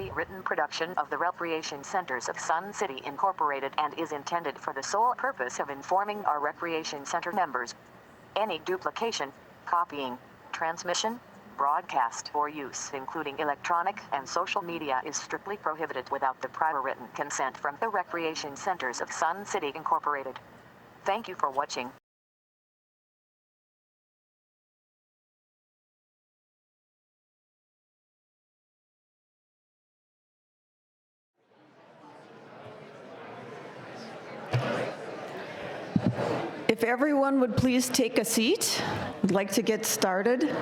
a written production of the Recreation Centers of Sun City Incorporated and is intended for the sole purpose of informing our Recreation Center members. Any duplication, copying, transmission, broadcast, or use, including electronic and social media, is strictly prohibited without the prior written consent from the Recreation Centers of Sun City Incorporated. Thank you for watching. If everyone would please take a seat, I'd like to get started.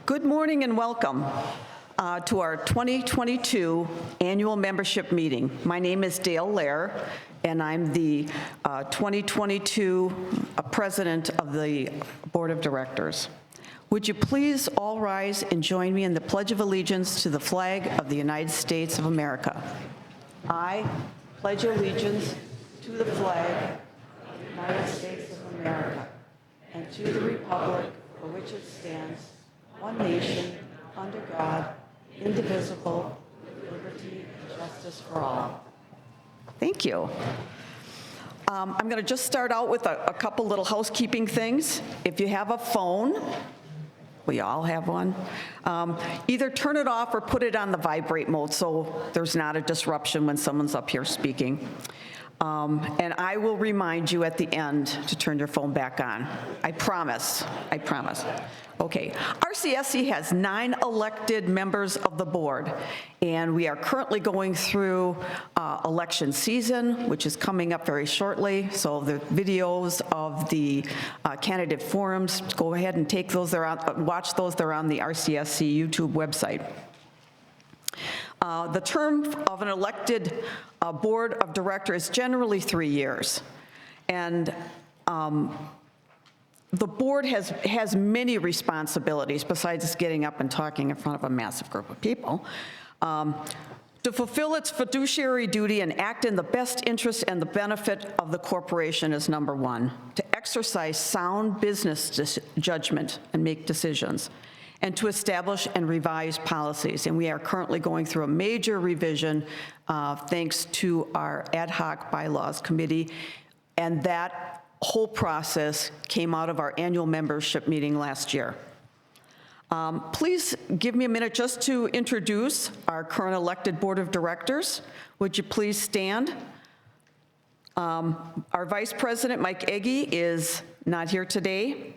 Good morning and welcome to our 2022 annual membership meeting. My name is Dale Lair, and I'm the 2022 president of the Board of Directors. Would you please all rise and join me in the Pledge of Allegiance to the flag of the United States of America. I pledge allegiance to the flag of the United States of America and to the republic for which it stands, one nation, under God, indivisible, with liberty and justice for all. Thank you. I'm going to just start out with a couple little housekeeping things. If you have a phone, we all have one, either turn it off or put it on the vibrate mode so there's not a disruption when someone's up here speaking. And I will remind you at the end to turn your phone back on. I promise, I promise. Okay, RCSC has 9 elected members of the board, and we are currently going through election season, which is coming up very shortly. So the videos of the candidate forums, go ahead and take those. Watch those. They're on the RCSC YouTube website. The term of an elected board of directors is generally 3 years, and the board has many responsibilities besides getting up and talking in front of a massive group of people. To fulfill its fiduciary duty and act in the best interest and the benefit of the corporation is number 1. To exercise sound business judgment and make decisions, and to establish and revise policies. And we are currently going through a major revision thanks to our ad hoc bylaws committee, and that whole process came out of our annual membership meeting last year. Please give me a minute just to introduce our current elected board of directors. Would you please stand? Our vice president, Mike Egge, is not here today.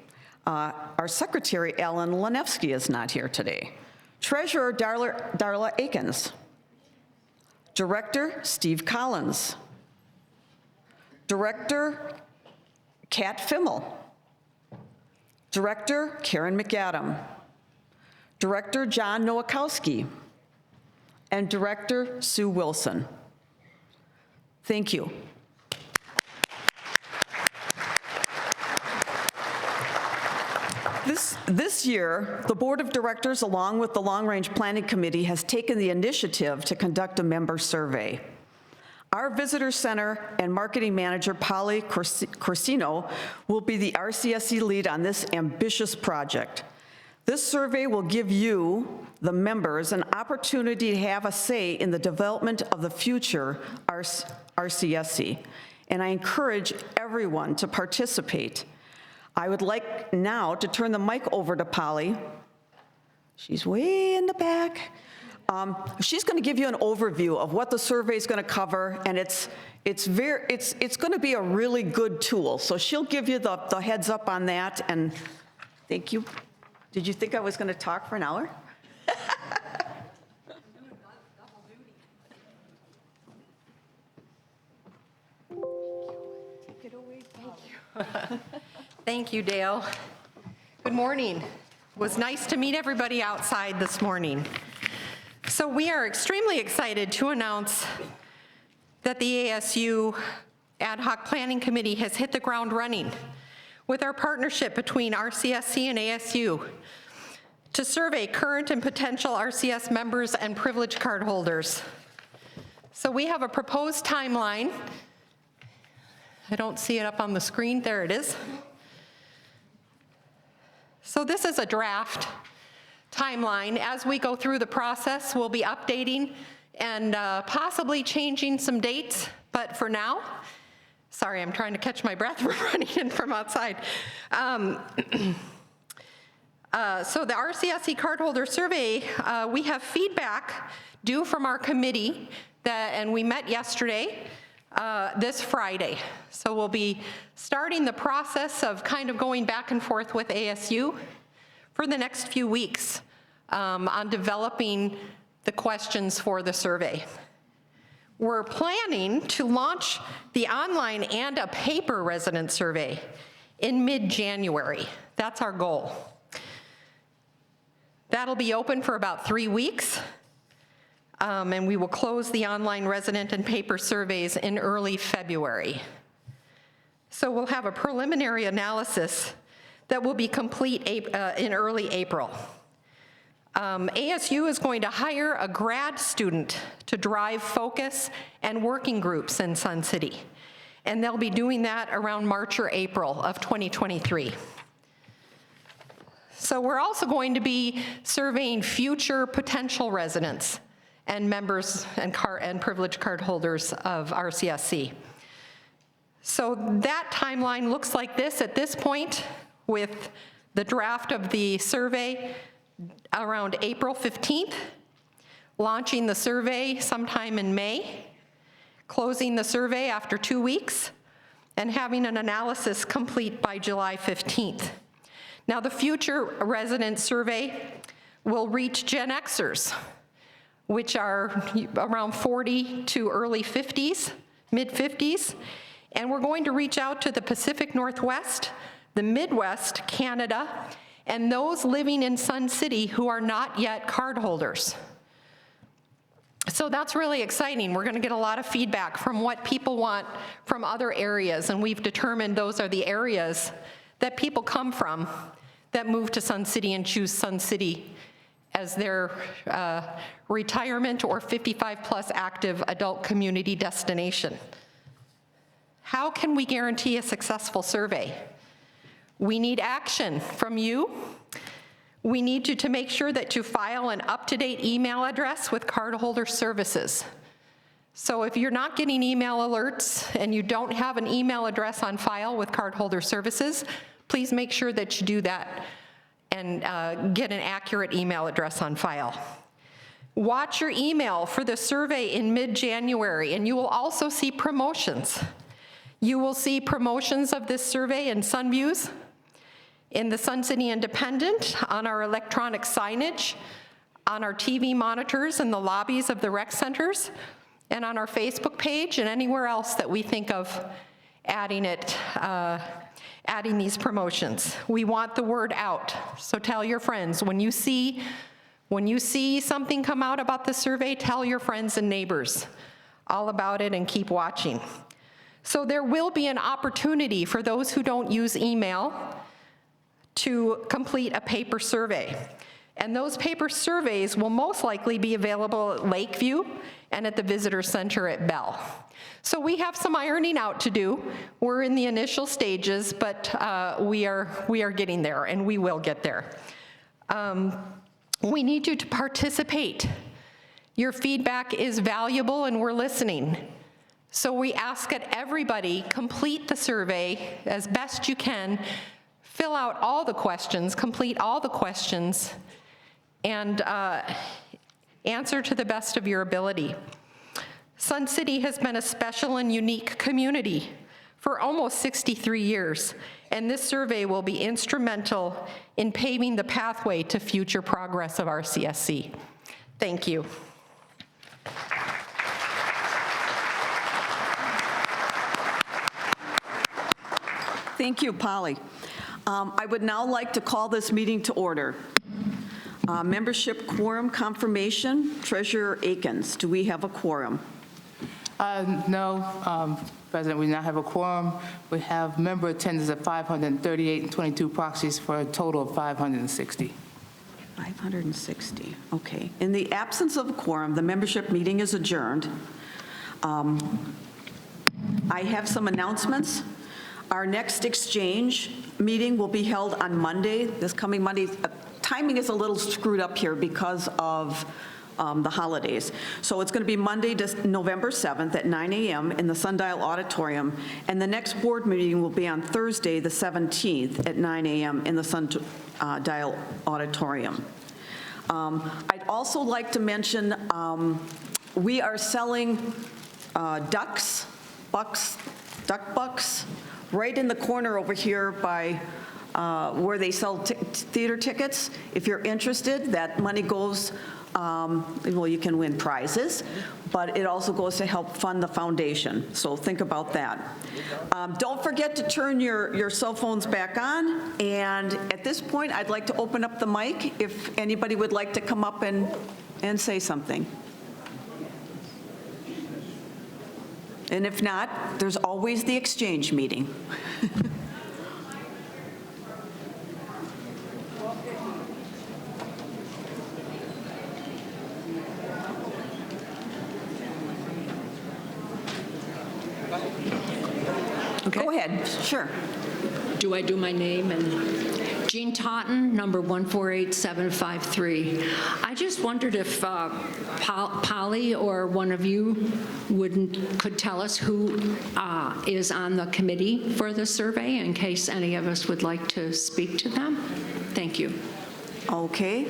Our secretary, Alan Lanevsky, is not here today. Treasurer, Darla Akins. Director, Steve Collins. Director, Kat Fimmel. Director, Karen McAdam. Director, John Nowakowski. And Director, Sue Wilson. Thank you. This year, the Board of Directors, along with the Long Range Planning Committee, has taken the initiative to conduct a member survey. Our Visitor Center and Marketing Manager, Polly Corsino, will be the RCSC lead on this ambitious project. This survey will give you, the members, an opportunity to have a say in the development of the future RCSC, and I encourage everyone to participate. I would like now to turn the mic over to Polly. She's way in the back. She's going to give you an overview of what the survey is going to cover, and it's going to be a really good tool. So she'll give you the heads up on that. And thank you. Did you think I was going to talk for an hour? Take it away. Thank you. Thank you, Dale. Good morning. It was nice to meet everybody outside this morning. So we are extremely excited to announce that the ASU Ad Hoc Planning Committee has hit the ground running with our partnership between RCSC and ASU to survey current and potential RCS members and privilege card holders. So we have a proposed timeline I don't see it up on the screen. There it is. So this is a draft timeline. As we go through the process, we'll be updating and possibly changing some dates, but for now, sorry, I'm trying to catch my breath. We're running in from outside. So the RCSC cardholder survey, we have feedback due from our committee and we met yesterday, this Friday. So we'll be starting the process of kind of going back and forth with ASU for the next few weeks on developing the questions for the survey. We're planning to launch the online and a paper resident survey in mid-January. That's our goal. That'll be open for about 3 weeks, and we will close the online resident and paper surveys in early February. So we'll have a preliminary analysis that will be complete in early April. ASU is going to hire a grad student to drive focus and working groups in Sun City, and they'll be doing that around March or April of 2023. So we're also going to be surveying future potential residents and members and privileged card holders of RCSC. So that timeline looks like this at this point, with the draft of the survey around April 15th, launching the survey sometime in May, closing the survey after 2 weeks, and having an analysis complete by July 15th. Now, the future resident survey will reach Gen Xers, which are around 40 to early 50s, mid-50s, and we're going to reach out to the Pacific Northwest, the Midwest, Canada, and those living in Sun City who are not yet card holders. So that's really exciting. We're going to get a lot of feedback from what people want from other areas, and we've determined those are the areas that people come from that move to Sun City and choose Sun City as their retirement or 55+ active adult community destination. How can we guarantee a successful survey? We need action from you. We need you to make sure that you file an up-to-date email address with cardholder services. So if you're not getting email alerts and you don't have an email address on file with cardholder services, please make sure that you do that and get an accurate email address on file. Watch your email for the survey in mid-January, and you will also see promotions. You will see promotions of this survey in SunViews, in the Sun City Independent, on our electronic signage, on our TV monitors in the lobbies of the rec centers, and on our Facebook page, and anywhere else that we think of adding these promotions. We want the word out, so tell your friends. When you see something come out about the survey, tell your friends and neighbors all about it and keep watching. So there will be an opportunity for those who don't use email to complete a paper survey. And those paper surveys will most likely be available at Lakeview and at the Visitor Center at Bell. So we have some ironing out to do. We're in the initial stages, but we are getting there, and we will get there. We need you to participate. Your feedback is valuable, and we're listening. So we ask that everybody complete the survey as best you can, fill out all the questions, complete all the questions, and answer to the best of your ability. Sun City has been a special and unique community for almost 63 years, and this survey will be instrumental in paving the pathway to future progress of RCSC. Thank you. Thank you, Polly. I would now like to call this meeting to order. Membership quorum confirmation, Treasurer Akins. Do we have a quorum? No, President, we do not have a quorum. We have member attendance of 538 and 22 proxies for a total of 560. 560, okay. In the absence of a quorum, the membership meeting is adjourned. I have some announcements. Our next exchange meeting will be held on Monday, this coming Monday. Timing is a little screwed up here because of the holidays. So it's going to be Monday, November 7th at 9 a.m. in the Sundial Auditorium, and the next board meeting will be on Thursday, the 17th at 9 a.m. in the Sundial Auditorium. I'd also like to mention we are selling duck bucks, right in the corner over here by where they sell theater tickets. If you're interested, that money goes, well, you can win prizes, but it also goes to help fund the foundation. So think about that. Don't forget to turn your cell phones back on. And at this point, I'd like to open up the mic if anybody would like to come up and say something. And if not, there's always the exchange meeting. Okay. Go ahead, sure. Do I do my name? And Jean Totten, number 148753. I just wondered if Polly or one of you could tell us who is on the committee for the survey in case any of us would like to speak to them. Thank you. Okay.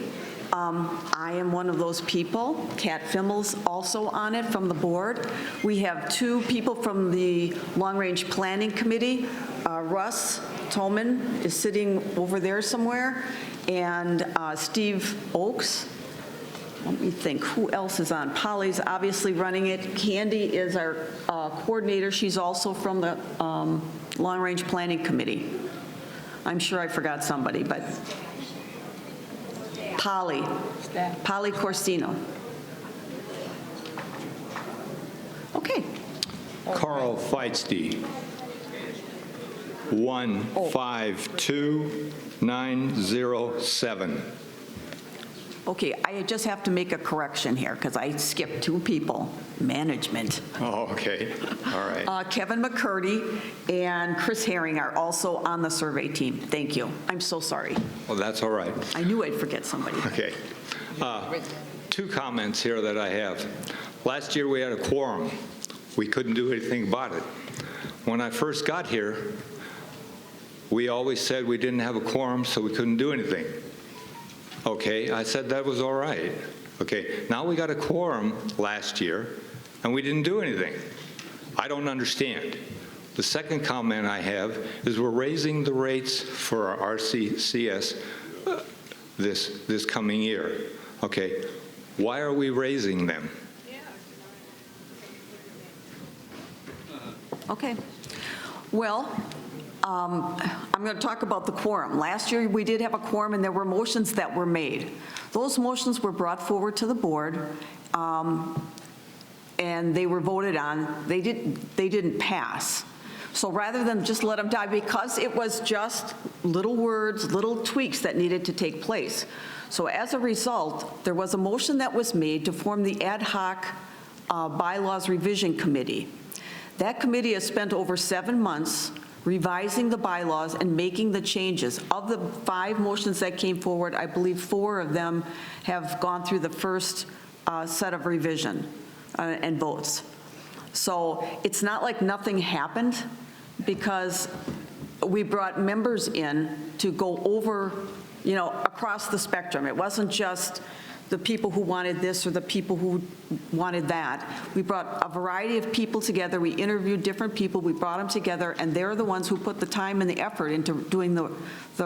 I am one of those people. Kat Fimmel's also on it from the board. We have two people from the Long Range Planning Committee. Russ Tolman is sitting over there somewhere, and Steve Oakes. Let me think, who else is on? Polly's obviously running it. Candy is our coordinator. She's also from the Long Range Planning Committee. I'm sure I forgot somebody, but Polly Corsino. Okay. Carl Feitsty, 152907. Okay, I just have to make a correction here because I skipped two people. Management. Oh, okay. All right. Kevin McCurdy and Chris Herring are also on the survey team. Thank you. I'm so sorry. Well, that's all right. I knew I'd forget somebody. Okay. Two comments here that I have. Last year we had a quorum. We couldn't do anything about it. When I first got here, we always said we didn't have a quorum, so we couldn't do anything. Okay, I said that was all right. Okay, now we got a quorum last year, and we didn't do anything. I don't understand. The second comment I have is we're raising the rates for our RCSC this coming year. Okay, why are we raising them? Okay. Well, I'm going to talk about the quorum. Last year, we did have a quorum, and there were motions that were made. Those motions were brought forward to the board, and they were voted on. They didn't pass. So rather than just let them die, because it was just little words, little tweaks that needed to take place. So as a result, there was a motion that was made to form the ad hoc bylaws revision committee. That committee has spent over 7 months revising the bylaws and making the changes. Of the 5 motions that came forward, I believe 4 of them have gone through the first set of revision and votes. So it's not like nothing happened, because we brought members in to go over, across the spectrum. It wasn't just the people who wanted this or the people who wanted that. We brought a variety of people together. We interviewed different people. We brought them together, and they're the ones who put the time and the effort into doing the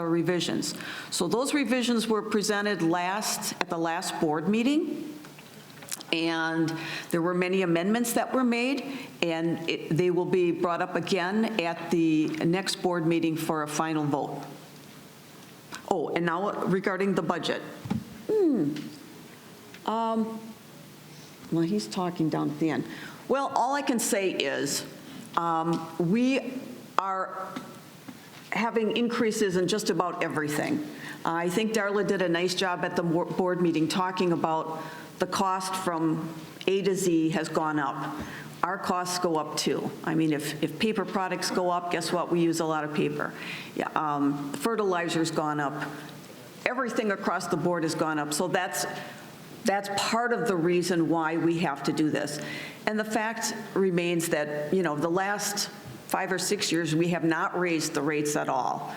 revisions. So those revisions were presented at the last board meeting, and there were many amendments that were made, and they will be brought up again at the next board meeting for a final vote. Oh, and now regarding the budget. Well, he's talking down at the end. Well, all I can say is we are having increases in just about everything. I think Darla did a nice job at the board meeting talking about the cost from A to Z has gone up. our costs go up too. I mean, if paper products go up, guess what? We use a lot of paper. Yeah, fertilizer's gone up. Everything across the board has gone up. So that's part of the reason why we have to do this. And the fact remains that, you know, the last 5 or 6 years, we have not raised the rates at all.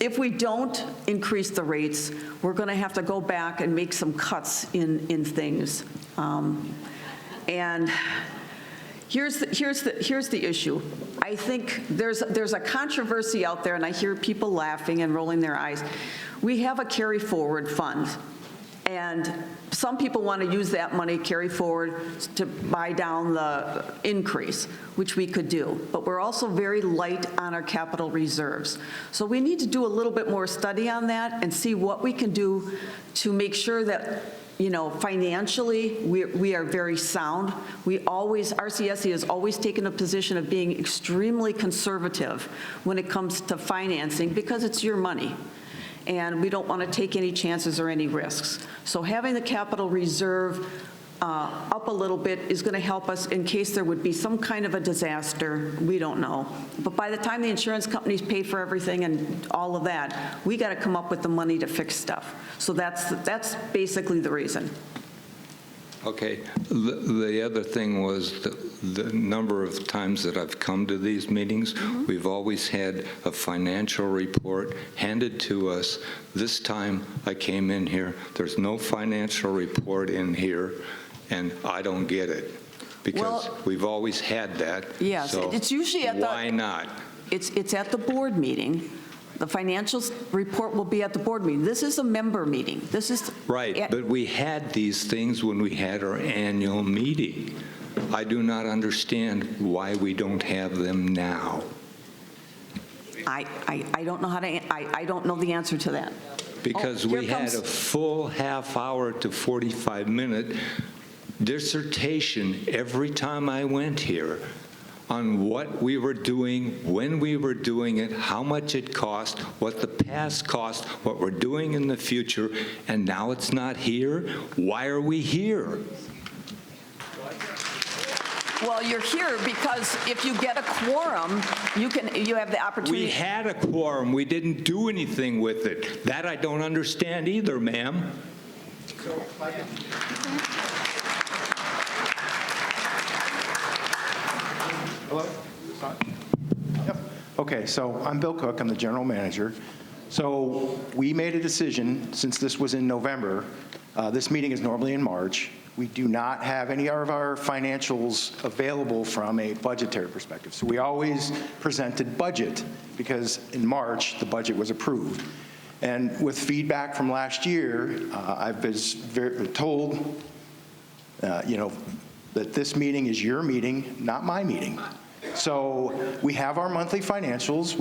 If we don't increase the rates, we're going to have to go back and make some cuts in things. And here's the issue. I think there's a controversy out there, and I hear people laughing and rolling their eyes. We have a carry forward fund, and some people want to use that money carry forward to buy down the increase, which we could do. But we're also very light on our capital reserves. So we need to do a little bit more study on that and see what we can do to make sure that, you know, financially, we are very sound. RCSC has always taken a position of being extremely conservative when it comes to financing because it's your money. And we don't want to take any chances or any risks. So having the capital reserve up a little bit is going to help us in case there would be some kind of a disaster. We don't know. But by the time the insurance companies pay for everything and all of that, we got to come up with the money to fix stuff. So that's basically the reason. Okay. The other thing was the number of times that I've come to these meetings, we've always had a financial report handed to us. This time I came in here, there's no financial report in here, and I don't get it. Because we've always had that. Yes, so it's usually at why not? It's at the board meeting. The financials report will be at the board meeting. This is a member meeting. This is right, but we had these things when we had our annual meeting. I do not understand why we don't have them now. I don't know how to. I don't know the answer to that. Because we had a full half-hour to 45-minute dissertation every time I went here on what we were doing, when we were doing it, how much it cost, what the past cost, what we're doing in the future, and now it's not here. Why are we here? Well, you're here because if you get a quorum, you have the opportunity. We had a quorum. We didn't do anything with it. That I don't understand either, ma'am. Hello? Yep. Okay, so I'm Bill Cook. I'm the general manager. So we made a decision, since this was in November, this meeting is normally in March. We do not have any of our financials available from a budgetary perspective. So we always presented budget because in March, the budget was approved. And with feedback from last year, I've been told, that this meeting is your meeting, not my meeting. So we have our monthly financials.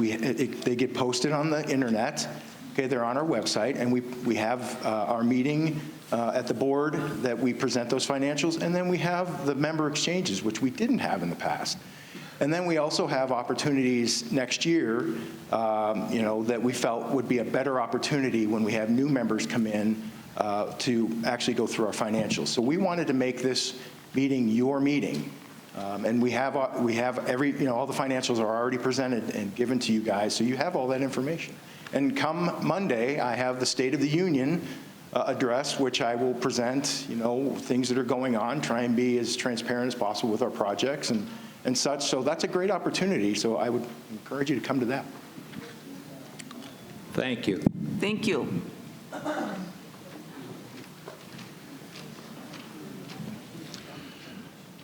They get posted on the internet. Okay, they're on our website, and we have our meeting at the board that we present those financials, and then we have the member exchanges, which we didn't have in the past. And then we also have opportunities next year, that we felt would be a better opportunity when we have new members come in to actually go through our financials. So we wanted to make this meeting your meeting. And we have every, all the financials are already presented and given to you guys, so you have all that information. And come Monday, I have the State of the Union address, which I will present, things that are going on, try and be as transparent as possible with our projects and such. So that's a great opportunity, so I would encourage you to come to that. Thank you. Thank you.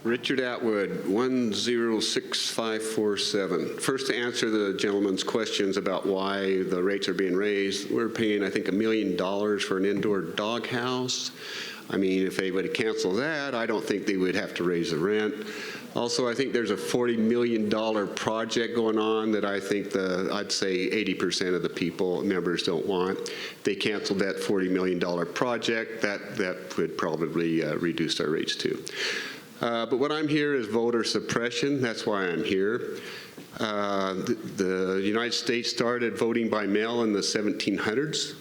Richard Atwood, 106547. First, to answer the gentleman's questions about why the rates are being raised, we're paying, I think, $1 million for an indoor doghouse. I mean, if they would cancel that, I don't think they would have to raise the rent. Also, I think there's a $40 million project going on that I think I'd say 80% of the members don't want. If they canceled that $40 million project, that would probably reduce our rates too. But what I'm here is voter suppression. That's why I'm here. The United States started voting by mail in the 1700s.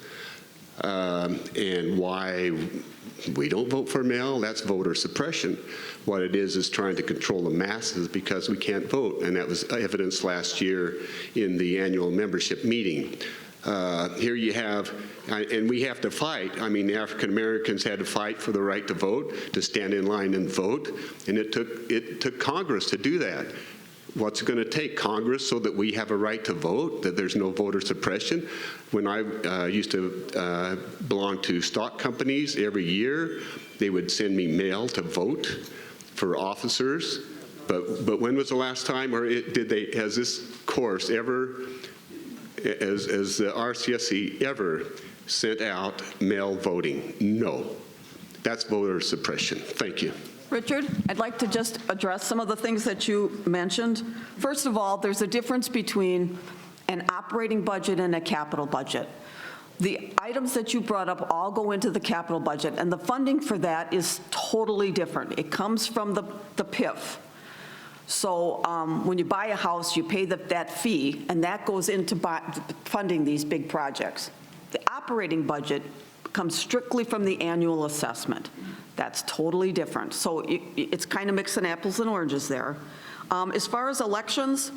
And why We don't vote for mail, that's voter suppression. What it is trying to control the masses because we can't vote, and that was evidenced last year in the annual membership meeting. Here you have, and we have to fight. I mean, the African Americans had to fight for the right to vote, to stand in line and vote, and it took Congress to do that. What's it going to take? Congress so that we have a right to vote, that there's no voter suppression? When I used to belong to stock companies, every year they would send me mail to vote for officers. But when was the last time, or has this course ever, as the RCSC ever sent out mail voting? No. That's voter suppression. Thank you. Richard, I'd like to just address some of the things that you mentioned. First of all, there's a difference between an operating budget and a capital budget. The items that you brought up all go into the capital budget, and the funding for that is totally different. It comes from the PIF. So when you buy a house, you pay that fee, and that goes into funding these big projects. The operating budget comes strictly from the annual assessment. That's totally different. So it's kind of mixing apples and oranges there. As far as elections,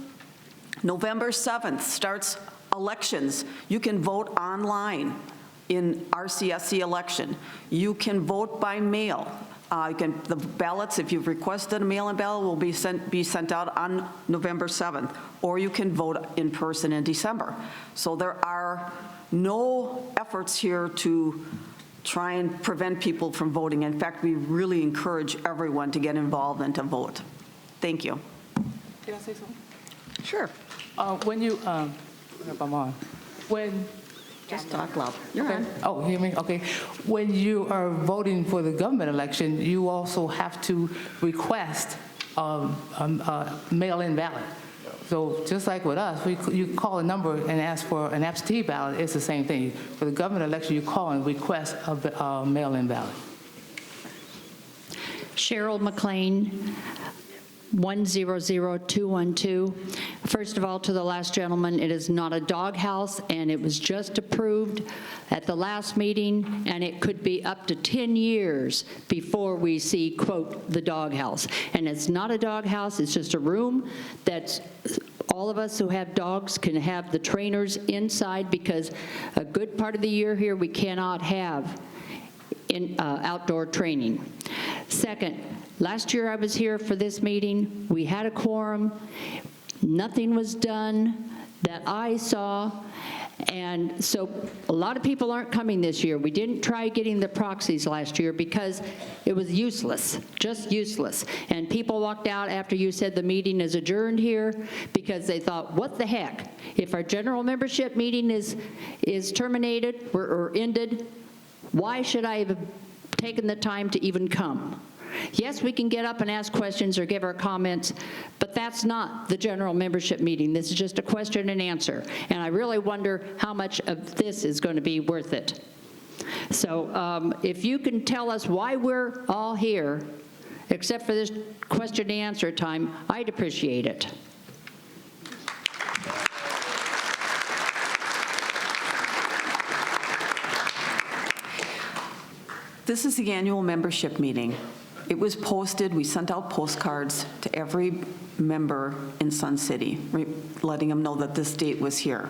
November 7th starts elections. You can vote online in RCSC election. You can vote by mail. The ballots, if you've requested a mail-in ballot, will be sent out on November 7th, or you can vote in person in December. So there are no efforts here to try and prevent people from voting. In fact, we really encourage everyone to get involved and to vote. Thank you. Can I say something? Sure. When you, if I'm on, when, Just talk loud. You're okay. on. Oh, hear me? Okay. When you are voting for the government election, you also have to request a mail-in ballot. So just like with us, you call a number and ask for an absentee ballot, it's the same thing. For the government election, you call and request a mail-in ballot. Cheryl McLean, 100212. First of all, to the last gentleman, it is not a doghouse, and it was just approved at the last meeting, and it could be up to 10 years before we see, quote, the doghouse. And it's not a doghouse, it's just a room that's all of us who have dogs can have the trainers inside, because a good part of the year here we cannot have outdoor training. Second, last year I was here for this meeting. We had a quorum. Nothing was done that I saw. And so a lot of people aren't coming this year. We didn't try getting the proxies last year because it was useless, just useless. And people walked out after you said the meeting is adjourned here because they thought, what the heck? If our general membership meeting is terminated or ended, why should I have taken the time to even come? Yes, we can get up and ask questions or give our comments, but that's not the general membership meeting. This is just a question and answer. And I really wonder how much of this is going to be worth it. So if you can tell us why we're all here, except for this question and answer time, I'd appreciate it. This is the annual membership meeting. It was posted, we sent out postcards to every member in Sun City, letting them know that this date was here.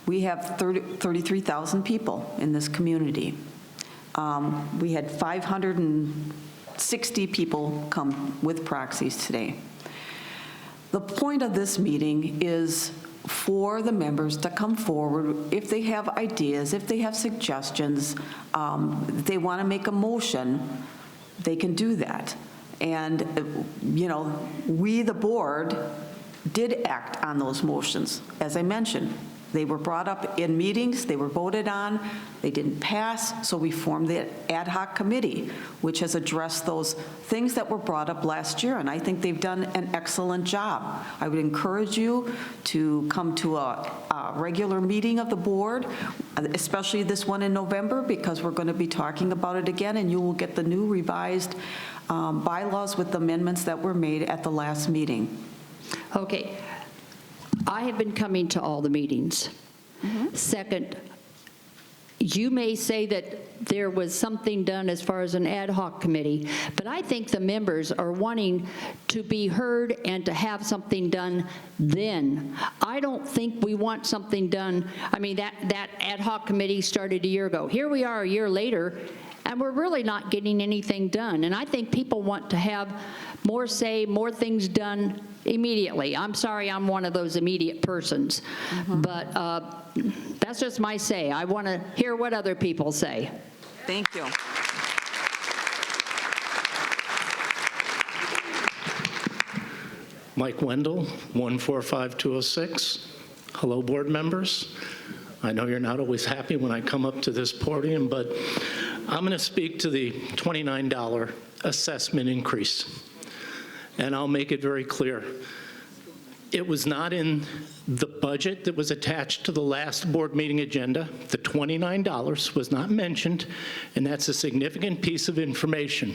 We have 33,000 people in this community. We had 560 people come with proxies today. The point of this meeting is for the members to come forward if they have ideas, if they have suggestions, they want to make a motion, they can do that. And, you know, we, the board, did act on those motions. As I mentioned, they were brought up in meetings, they were voted on, they didn't pass, so we formed the ad hoc committee, which has addressed those things that were brought up last year, and I think they've done an excellent job. I would encourage you to come to a regular meeting of the board, especially this one in November, because we're going to be talking about it again, and you will get the new revised bylaws with the amendments that were made at the last meeting. Okay. I have been coming to all the meetings. Second, you may say that there was something done as far as an ad hoc committee, but I think the members are wanting to be heard and to have something done then. I don't think we want something done, I mean, that ad hoc committee started a year ago. Here we are a year later, and we're really not getting anything done. And I think people want to have more say, more things done immediately. I'm sorry I'm one of those immediate persons, but that's just my say. I want to hear what other people say. Thank you. Mike Wendell, 145206. Hello, board members. I know you're not always happy when I come up to this podium, but I'm going to speak to the $29 assessment increase. And I'll make it very clear. It was not in the budget that was attached to the last board meeting agenda. The $29 was not mentioned, and that's a significant piece of information.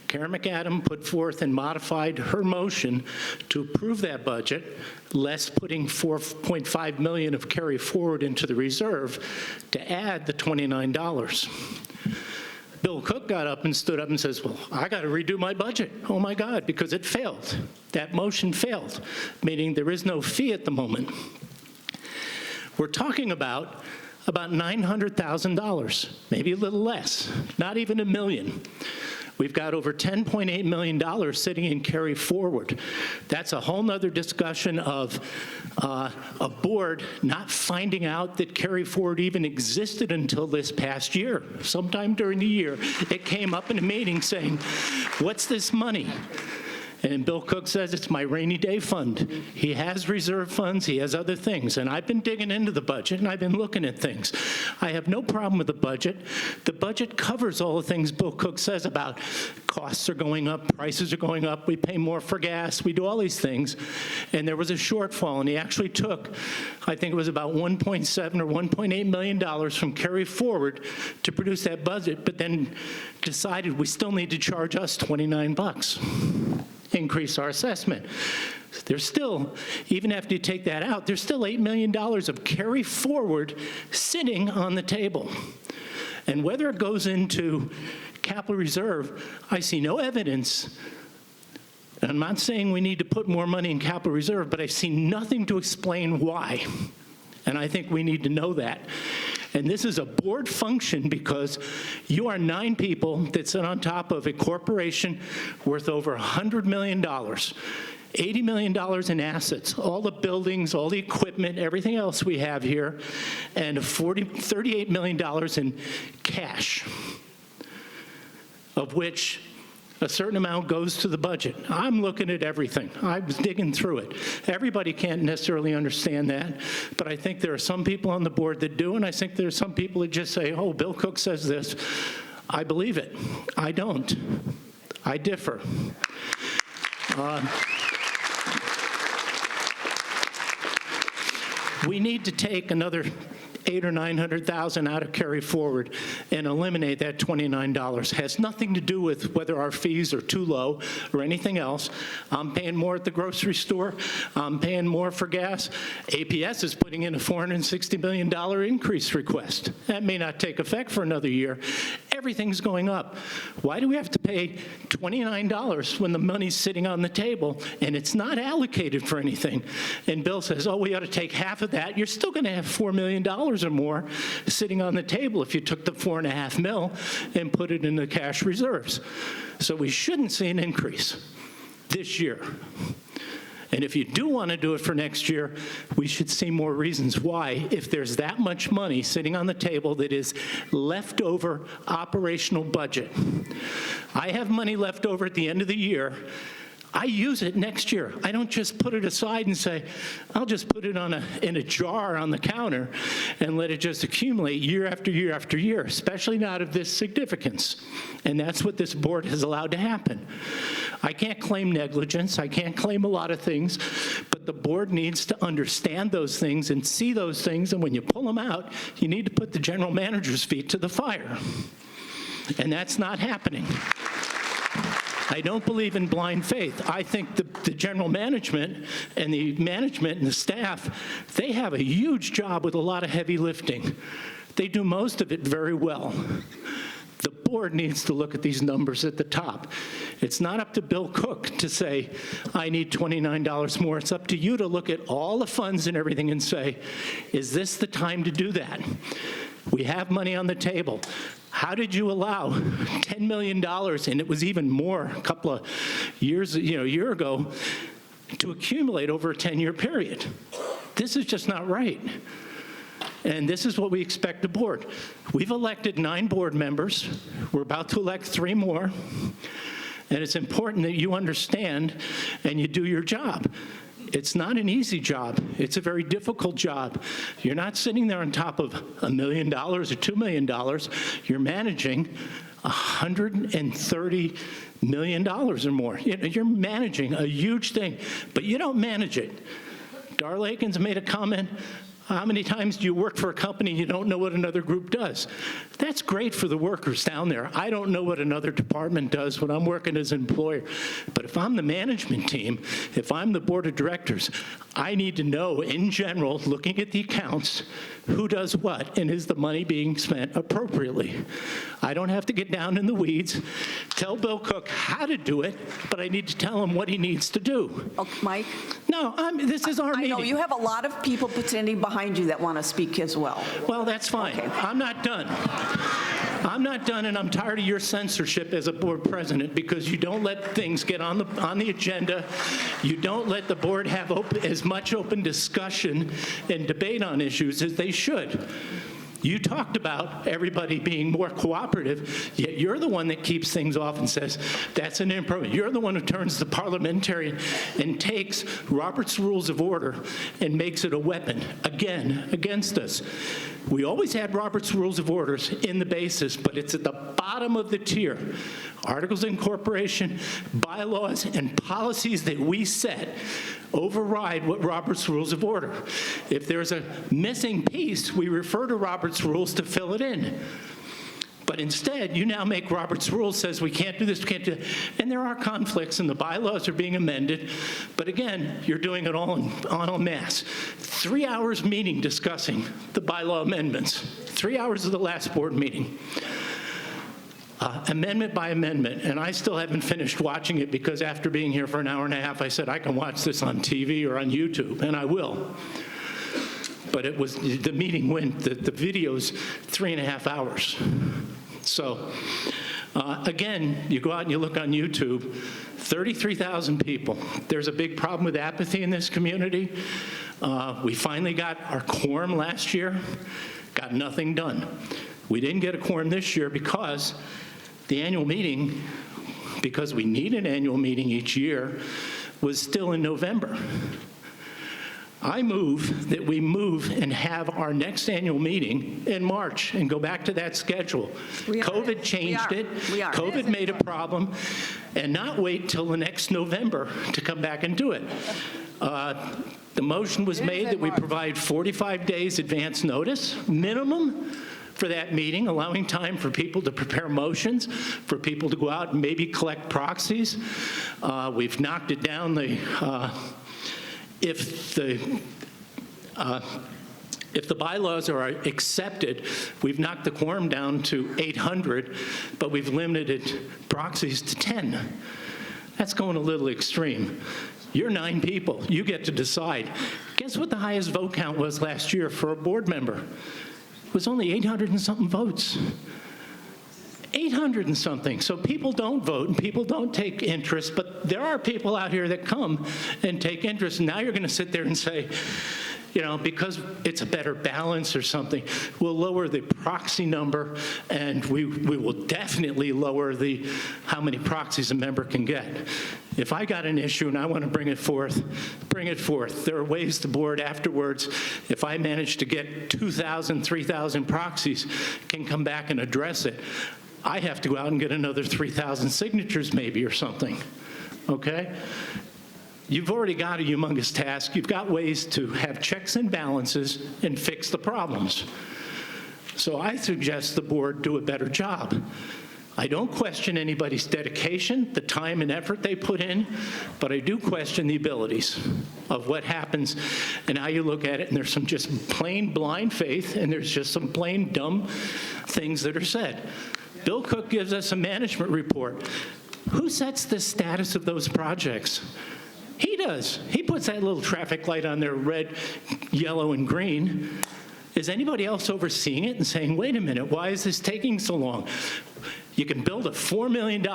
Karen McAdam put forth and modified her motion to approve that budget, less putting $4.5 million of carry forward into the reserve to add the $29. Bill Cook got up and stood up and says, well, I got to redo my budget. Oh my God, because it failed. That motion failed, meaning there is no fee at the moment. We're talking about $900,000, maybe a little less, not even $1 million. We've got over $10.8 million sitting in carry forward. That's a whole nother discussion of a board not finding out that carry forward even existed until this past year. Sometime during the year, it came up in a meeting saying, what's this money? And Bill Cook says it's my rainy day fund. He has reserve funds, he has other things. And I've been digging into the budget and I've been looking at things. I have no problem with the budget. The budget covers all the things Bill Cook says about costs are going up, prices are going up, we pay more for gas, we do all these things. And there was a shortfall, and he actually took, I think it was about $1.7 or $1.8 million from carry forward to produce that budget, but then decided we still need to charge us $29. Increase our assessment. There's still, even after you take that out, there's still $8 million of carry forward sitting on the table. And whether it goes into capital reserve, I see no evidence. And I'm not saying we need to put more money in capital reserve, but I see nothing to explain why. And I think we need to know that. And this is a board function because you are 9 people that sit on top of a corporation worth over $100 million, $80 million in assets, all the buildings, all the equipment, everything else we have here, and $38 million in cash, of which a certain amount goes to the budget. I'm looking at everything. I was digging through it. Everybody can't necessarily understand that, but I think there are some people on the board that do, and I think there are some people that just say, oh, Bill Cook says this. I believe it. I don't. I differ. We need to take another $800,000 or $900,000 out of carry forward and eliminate that $29. Has nothing to do with whether our fees are too low or anything else. I'm paying more at the grocery store. I'm paying more for gas. APS is putting in a $460 million increase request. That may not take effect for another year. Everything's going up. Why do we have to pay $29 when the money's sitting on the table and it's not allocated for anything? And Bill says, oh, we ought to take half of that. You're still going to have $4 million or more sitting on the table if you took the $4.5 million and put it in the cash reserves. So we shouldn't see an increase this year. And if you do want to do it for next year, we should see more reasons why, if there's that much money sitting on the table that is leftover operational budget. I have money left over at the end of the year. I use it next year. I don't just put it aside and say, I'll just put it in a jar on the counter and let it just accumulate year after year after year, especially not of this significance. And that's what this board has allowed to happen. I can't claim negligence. I can't claim a lot of things, but the board needs to understand those things and see those things, and when you pull them out, you need to put the general manager's feet to the fire. And that's not happening. I don't believe in blind faith. I think the general management and the staff, they have a huge job with a lot of heavy lifting. They do most of it very well. The board needs to look at these numbers at the top. It's not up to Bill Cook to say, I need $29 more. It's up to you to look at all the funds and everything and say, is this the time to do that? We have money on the table. How did you allow $10 million, and it was even more a couple of years, a year ago, to accumulate over a 10-year period? This is just not right. And this is what we expect the board. We've elected 9 board members. We're about to elect 3 more. And it's important that you understand and you do your job. It's not an easy job. It's a very difficult job. You're not sitting there on top of $1 million or $2 million. You're managing $130 million or more. You're managing a huge thing, but you don't manage it. Darla Aikens made a comment, how many times do you work for a company and you don't know what another group does? That's great for the workers down there. I don't know what another department does when I'm working as an employer. But if I'm the management team, if I'm the board of directors, I need to know, in general, looking at the accounts, who does what, and is the money being spent appropriately? I don't have to get down in the weeds, tell Bill Cook how to do it, but I need to tell him what he needs to do. Oh, Mike? No, this is our meeting. I know, you have a lot of people standing behind you that want to speak as well. Well, that's fine. Okay. I'm not done. I'm not done, and I'm tired of your censorship as a board president because you don't let things get on the agenda. You don't let the board have as much open discussion and debate on issues as they should. You talked about everybody being more cooperative, yet you're the one that keeps things off and says, that's an improvement. You're the one who turns the parliamentarian and takes Robert's Rules of Order and makes it a weapon, again, against us. We always had Robert's Rules of Orders in the basis, but it's at the bottom of the tier. Articles of incorporation, bylaws, and policies that we set override what Robert's Rules of Order. If there's a missing piece, we refer to Robert's Rules to fill it in. But instead, you now make Robert's Rules says we can't do this, we can't do that. And there are conflicts, and the bylaws are being amended. But again, you're doing it all en masse. 3 hours meeting discussing the bylaw amendments. 3 hours of the last board meeting. Amendment by amendment, and I still haven't finished watching it because after being here for an hour and a half, I said I can watch this on TV or on YouTube, and I will. But it was, the meeting went, the video's 3.5 hours. So, again, you go out and you look on YouTube, 33,000 people. There's a big problem with apathy in this community. We finally got our quorum last year, got nothing done. We didn't get a quorum this year because the annual meeting, because we need an annual meeting each year, was still in November. I move that we move and have our next annual meeting in March and go back to that schedule. COVID changed it. COVID made a problem, and not wait till the next November to come back and do it. The motion was made that we provide 45 days advance notice, minimum, for that meeting, allowing time for people to prepare motions, for people to go out and maybe collect proxies. We've knocked it down. If the bylaws are accepted, we've knocked the quorum down to 800, but we've limited proxies to 10. That's going a little extreme. You're 9 people. You get to decide. Guess what the highest vote count was last year for a board member? It was only 800 and something votes. 800 and something. So people don't vote and people don't take interest, but there are people out here that come and take interest. And now you're going to sit there and say, you know, because it's a better balance or something, we'll lower the proxy number, and we will definitely lower the how many proxies a member can get. If I got an issue and I want to bring it forth, bring it forth. There are ways the board afterwards, if I manage to get 2,000, 3,000 proxies, can come back and address it. I have to go out and get another 3,000 signatures maybe or something, okay? You've already got a humongous task. You've got ways to have checks and balances and fix the problems. So I suggest the board do a better job. I don't question anybody's dedication, the time and effort they put in, but I do question the abilities of what happens and how you look at it, and there's some just plain blind faith, and there's just some plain dumb things that are said. Bill Cook gives us a management report. Who sets the status of those projects? He does. He puts that little traffic light on there, red, yellow, and green. Is anybody else overseeing it and saying, wait a minute, why is this taking so long? You can build a $4 million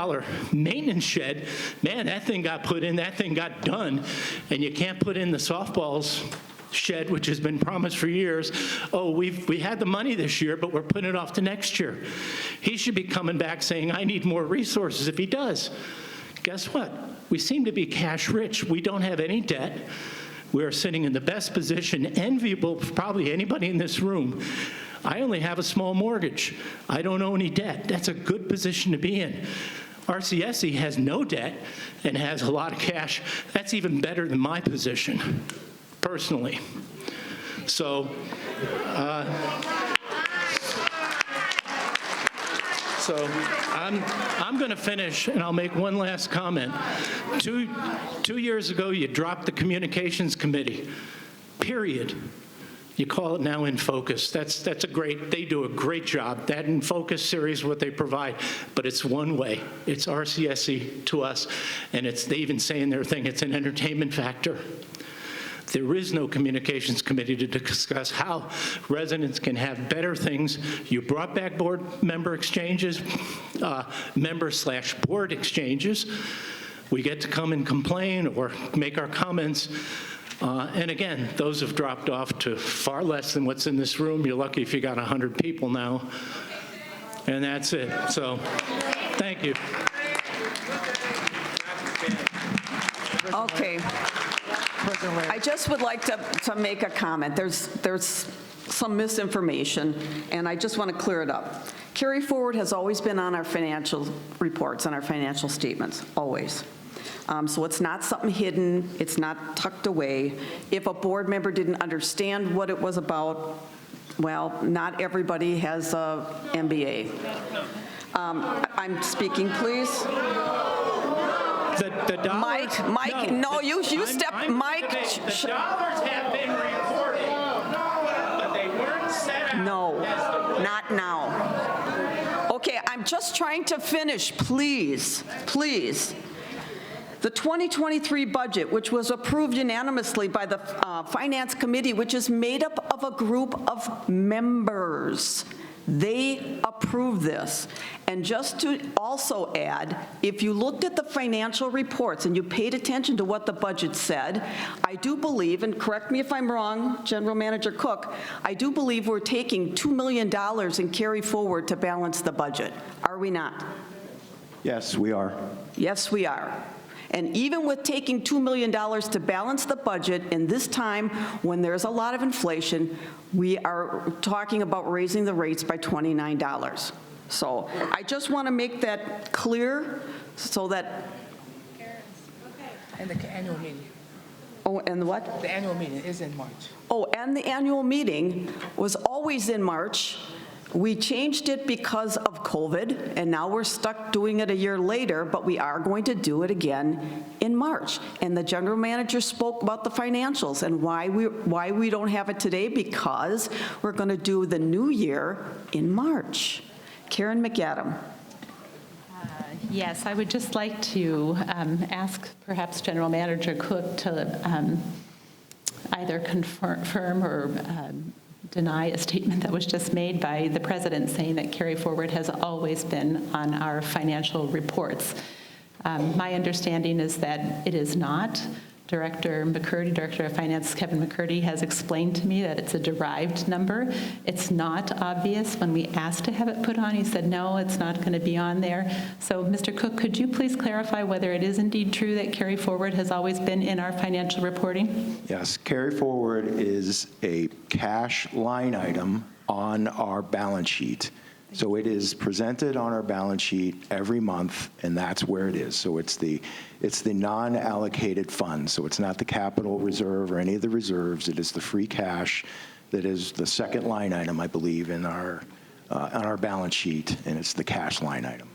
maintenance shed. Man, that thing got put in, that thing got done, and you can't put in the softballs shed, which has been promised for years. Oh, we had the money this year, but we're putting it off to next year. He should be coming back saying, I need more resources if he does. Guess what? We seem to be cash rich. We don't have any debt. We're sitting in the best position, enviable for probably anybody in this room. I only have a small mortgage. I don't owe any debt. That's a good position to be in. RCSC has no debt and has a lot of cash. That's even better than my position, personally. So, I'm going to finish, and I'll make one last comment. Two years ago, you dropped the communications committee, period. You call it now In Focus. That's a great, they do a great job. That In Focus series, what they provide, but it's one way. It's RCSC to us, and they even say in their thing, it's an entertainment factor. There is no communications committee to discuss how residents can have better things. You brought back board member exchanges, member/board exchanges. We get to come and complain or make our comments. And again, those have dropped off to far less than what's in this room. You're lucky if you got 100 people now. And that's it. So, thank you. Okay. I just would like to make a comment. There's some misinformation, and I just want to clear it up. Carry Forward has always been on our financial reports, on our financial statements, always. So it's not something hidden, it's not tucked away. If a board member didn't understand what it was about, well, not everybody has a MBA. I'm speaking, please. The dollars, Mike, no, you step, Mike. The dollars have been reported, but they weren't set out. No, not now. Okay, I'm just trying to finish, please, please. The 2023 budget, which was approved unanimously by the Finance Committee, which is made up of a group of members. They approved this. And just to also add, if you looked at the financial reports and you paid attention to what the budget said, I do believe, and correct me if I'm wrong, General Manager Cook, I do believe we're taking $2 million and Carry Forward to balance the budget. Are we not? Yes, we are. Yes, we are. And even with taking $2 million to balance the budget in this time when there's a lot of inflation, we are talking about raising the rates by $29. So I just want to make that clear so that. And the annual meeting. Oh, and what? The annual meeting is in March. Oh, and the annual meeting was always in March. We changed it because of COVID, and now we're stuck doing it a year later, but we are going to do it again in March. And the general manager spoke about the financials and why we don't have it today, because we're going to do the new year in March. Karen McAdam. Yes, I would just like to ask perhaps General Manager Cook to either confirm or deny a statement that was just made by the President saying that Carry Forward has always been on our financial reports. My understanding is that it is not. Director McCurdy, Director of Finance Kevin McCurdy, has explained to me that it's a derived number. It's not obvious. When we asked to have it put on, he said, no, it's not going to be on there. So, Mr. Cook, could you please clarify whether it is indeed true that Carry Forward has always been in our financial reporting? Yes, Carry Forward is a cash line item on our balance sheet. So it is presented on our balance sheet every month, and that's where it is. So it's the non-allocated funds. So it's not the capital reserve or any of the reserves. It is the free cash that is the second line item, I believe, in our on our balance sheet, and it's the cash line item.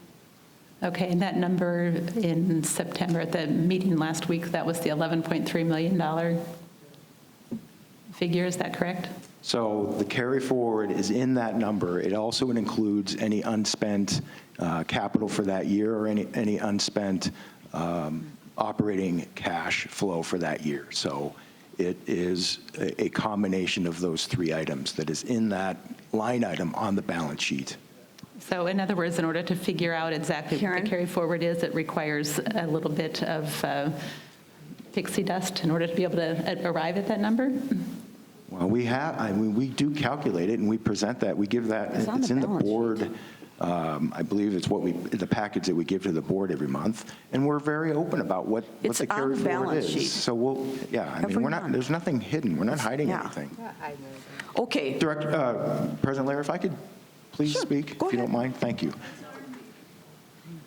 Okay, and that number in September, at the meeting last week, that was the $11.3 million figure, is that correct? So the carry forward is in that number. It also includes any unspent capital for that year or any unspent operating cash flow for that year. So it is a combination of those three items that is in that line item on the balance sheet. So in other words, in order to figure out exactly what the carry forward is, it requires a little bit of pixie dust in order to be able to arrive at that number? Well, we do calculate it, and we present that. We give that, it's in the board. I believe it's the package that we give to the board every month, and we're very open about what the carry forward is. So there's nothing hidden. We're not hiding anything. Okay. President Lair, if I could please speak, if you don't mind. Thank you.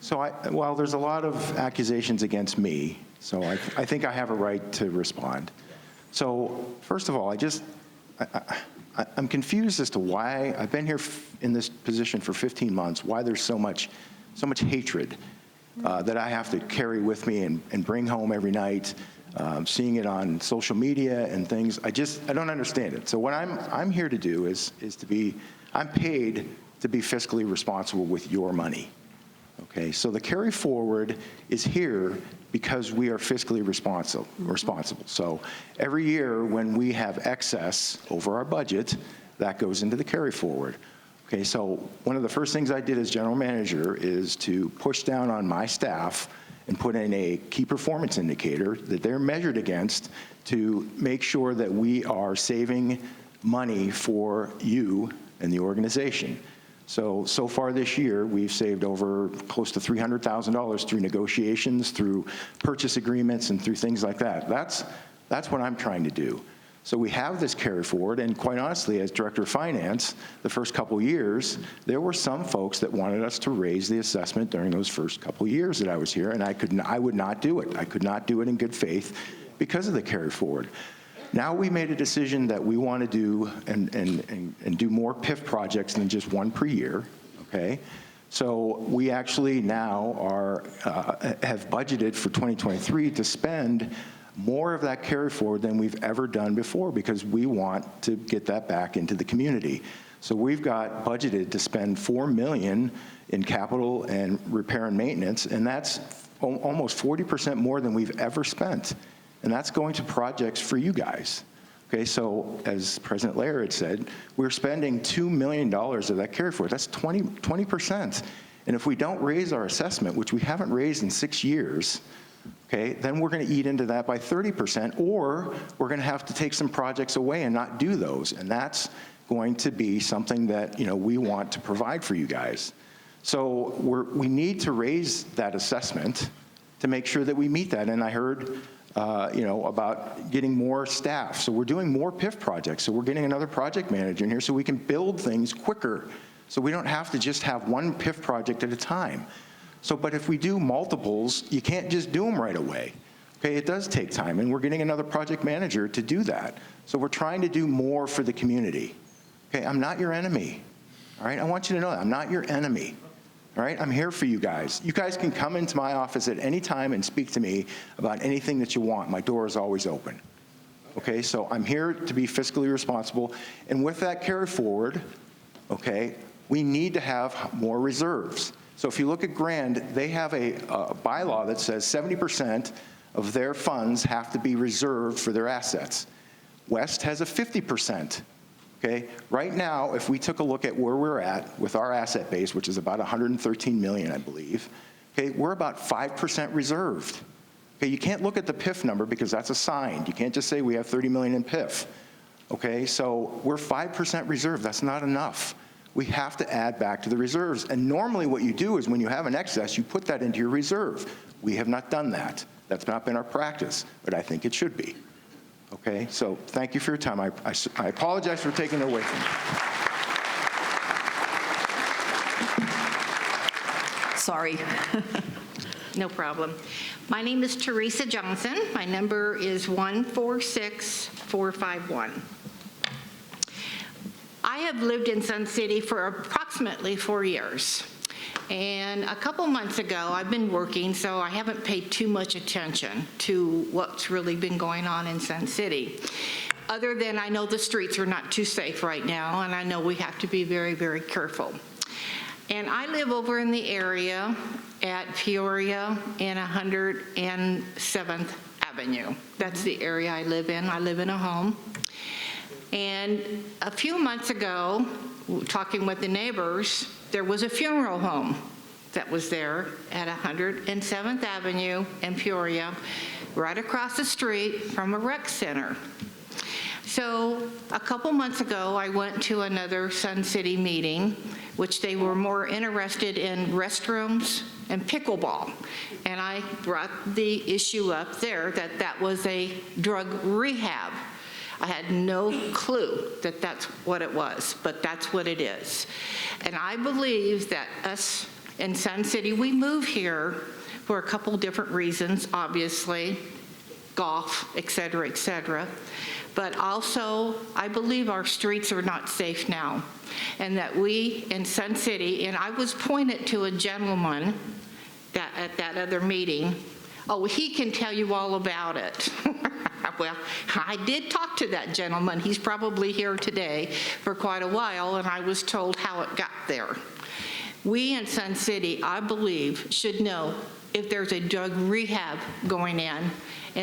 So while there's a lot of accusations against me, so I think I have a right to respond. So first of all, I'm confused as to why I've been here in this position for 15 months, why there's so much hatred that I have to carry with me and bring home every night, seeing it on social media and things. I don't understand it. So what I'm here to do is I'm paid to be fiscally responsible with your money. Okay, so the carry forward is here because we are fiscally responsible. So every year when we have excess over our budget, that goes into the carry forward. Okay, so one of the first things I did as general manager is to push down on my staff and put in a key performance indicator that they're measured against to make sure that we are saving money for you and the organization. So far this year, we've saved over close to $300,000 through negotiations, through purchase agreements, and through things like that. That's what I'm trying to do. So we have this carry forward, and quite honestly, as Director of Finance, the first couple of years, there were some folks that wanted us to raise the assessment during those first couple of years that I was here, and I would not do it. I could not do it in good faith because of the carry forward. Now we made a decision that we want to do and do more PIF projects than just one per year, okay? So we actually now have budgeted for 2023 to spend more of that carry forward than we've ever done before because we want to get that back into the community. So we've got budgeted to spend $4 million in capital and repair and maintenance, and that's almost 40% more than we've ever spent. And that's going to projects for you guys. Okay, so as President Lair had said, we're spending $2 million of that carry forward. That's 20%. And if we don't raise our assessment, which we haven't raised in 6 years, okay, then we're going to eat into that by 30%, or we're going to have to take some projects away and not do those. And that's going to be something that we want to provide for you guys. So we need to raise that assessment to make sure that we meet that. And I heard about getting more staff. So we're doing more PIF projects. So we're getting another project manager in here so we can build things quicker. So we don't have to just have one PIF project at a time. So, but if we do multiples, you can't just do them right away. Okay, it does take time, and we're getting another project manager to do that. So we're trying to do more for the community. Okay, I'm not your enemy. All right, I want you to know that. I'm not your enemy. All right, I'm here for you guys. You guys can come into my office at any time and speak to me about anything that you want. My door is always open. Okay, so I'm here to be fiscally responsible. And with that carry forward, okay, we need to have more reserves. So if you look at Grand, they have a bylaw that says 70% of their funds have to be reserved for their assets. West has a 50%. Okay, right now, if we took a look at where we're at with our asset base, which is about 113 million, I believe, okay, we're about 5% reserved. Okay, you can't look at the PIF number because that's assigned. You can't just say we have 30 million in PIF. Okay, so we're 5% reserved. That's not enough. We have to add back to the reserves. And normally what you do is when you have an excess, you put that into your reserve. We have not done that. That's not been our practice, but I think it should be. Okay, so thank you for your time. I apologize for taking it away from you. Sorry. No problem. My name is Teresa Johnson. My number is 146451. I have lived in Sun City for approximately 4 years. And a couple months ago, I've been working, so I haven't paid too much attention to what's really been going on in Sun City. Other than I know the streets are not too safe right now, and I know we have to be very, very careful. And I live over in the area at Peoria and 107th Avenue. That's the area I live in. I live in a home. And a few months ago, talking with the neighbors, there was a funeral home that was there at 107th Avenue in Peoria, right across the street from a rec center. So a couple months ago, I went to another Sun City meeting, which they were more interested in restrooms and pickleball. And I brought the issue up there that that was a drug rehab. I had no clue that that's what it was, but that's what it is. And I believe that us in Sun City, we move here for a couple different reasons, obviously, golf, et cetera, but also I believe our streets are not safe now, and that we in Sun City, and I was pointed to a gentleman that at that other meeting, oh, he can tell you all about it. Well, I did talk to that gentleman. He's probably here today for quite a while, and I was told how it got there. We in Sun City, I believe, should know if there's a drug rehab going in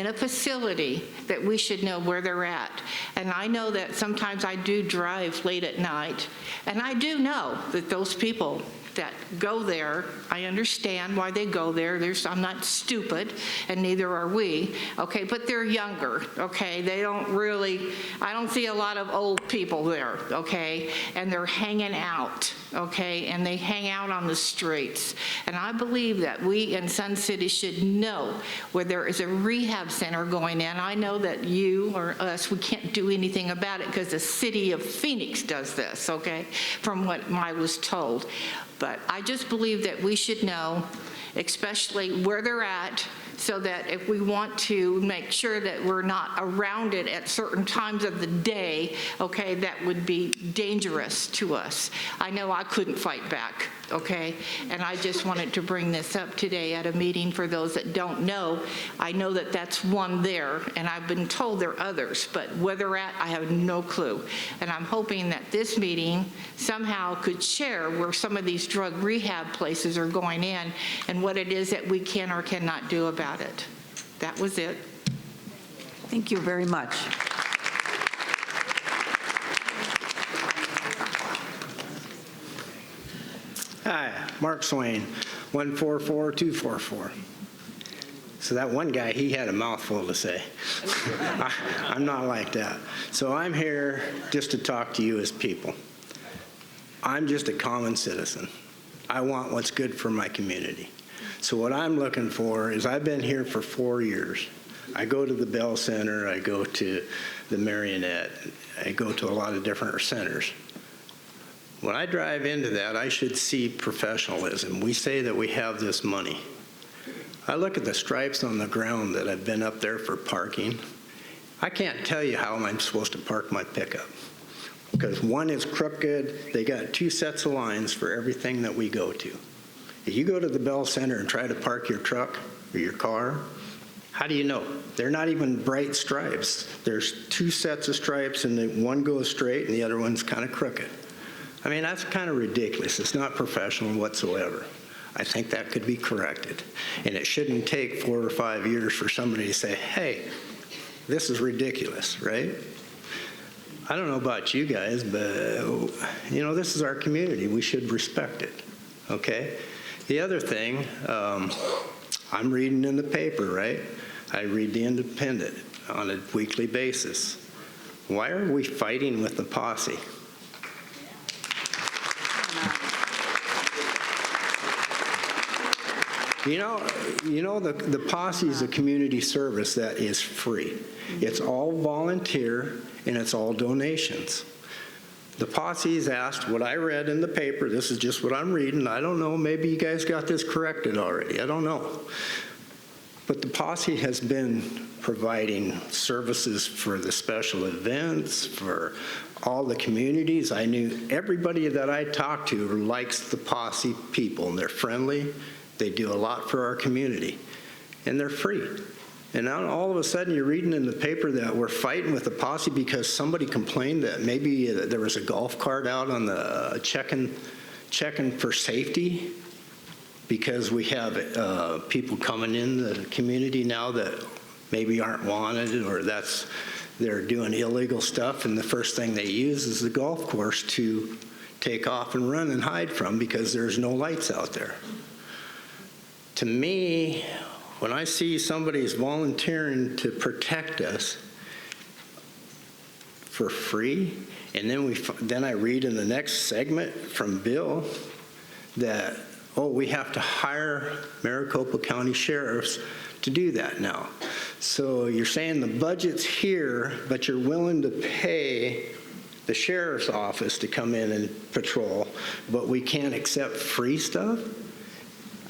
a facility, that we should know where they're at. And I know that sometimes I do drive late at night, and I do know that those people that go there, I understand why they go there. I'm not stupid, and neither are we, okay, but they're younger, okay? They don't really, I don't see a lot of old people there, okay? And they're hanging out, okay? And they hang out on the streets. And I believe that we in Sun City should know where there is a rehab center going in. I know that you or us, we can't do anything about it because the city of Phoenix does this, okay? From what I was told. But I just believe that we should know, especially where they're at, so that if we want to make sure that we're not around it at certain times of the day, okay, that would be dangerous to us. I know I couldn't fight back, okay? And I just wanted to bring this up today at a meeting for those that don't know. I know that that's one there, and I've been told there are others, but where they're at, I have no clue. And I'm hoping that this meeting somehow could share where some of these drug rehab places are going in and what it is that we can or cannot do about it. That was it. Thank you very much. Hi, Mark Swain, 144244. So that one guy, he had a mouthful to say. I'm not like that. So I'm here just to talk to you as people. I'm just a common citizen. I want what's good for my community. So what I'm looking for is, I've been here for 4 years. I go to the Bell Center, I go to the Marionette, I go to a lot of different centers. When I drive into that, I should see professionalism. We say that we have this money. I look at the stripes on the ground that have been up there for parking. I can't tell you how I'm supposed to park my pickup, because one is crooked. They got 2 sets of lines for everything that we go to. If you go to the Bell Center and try to park your truck or your car, how do you know? They're not even bright stripes. There's 2 sets of stripes, and one goes straight and the other one's kind of crooked. I mean, that's kind of ridiculous. It's not professional whatsoever. I think that could be corrected. And it shouldn't take 4 or 5 years for somebody to say, hey, this is ridiculous, right? I don't know about you guys, but, you know, this is our community. We should respect it, okay? The other thing, I'm reading in the paper, right? I read the Independent on a weekly basis. Why are we fighting with the posse? You know the posse is a community service that is free. It's all volunteer and it's all donations. The posse is asked, what I read in the paper, this is just what I'm reading, I don't know, maybe you guys got this corrected already, I don't know. But the posse has been providing services for the special events, for all the communities. I knew everybody that I talked to likes the posse people, and they're friendly. They do a lot for our community, and they're free. And now all of a sudden you're reading in the paper that we're fighting with the posse because somebody complained that maybe there was a golf cart out on the checking for safety, because we have people coming in the community now that maybe aren't wanted, or they're doing illegal stuff, and the first thing they use is the golf course to take off and run and hide from because there's no lights out there. To me, when I see somebody's volunteering to protect us for free, and then I read in the next segment from Bill that, we have to hire Maricopa County sheriffs to do that now. So you're saying the budget's here, but you're willing to pay the sheriff's office to come in and patrol, but we can't accept free stuff?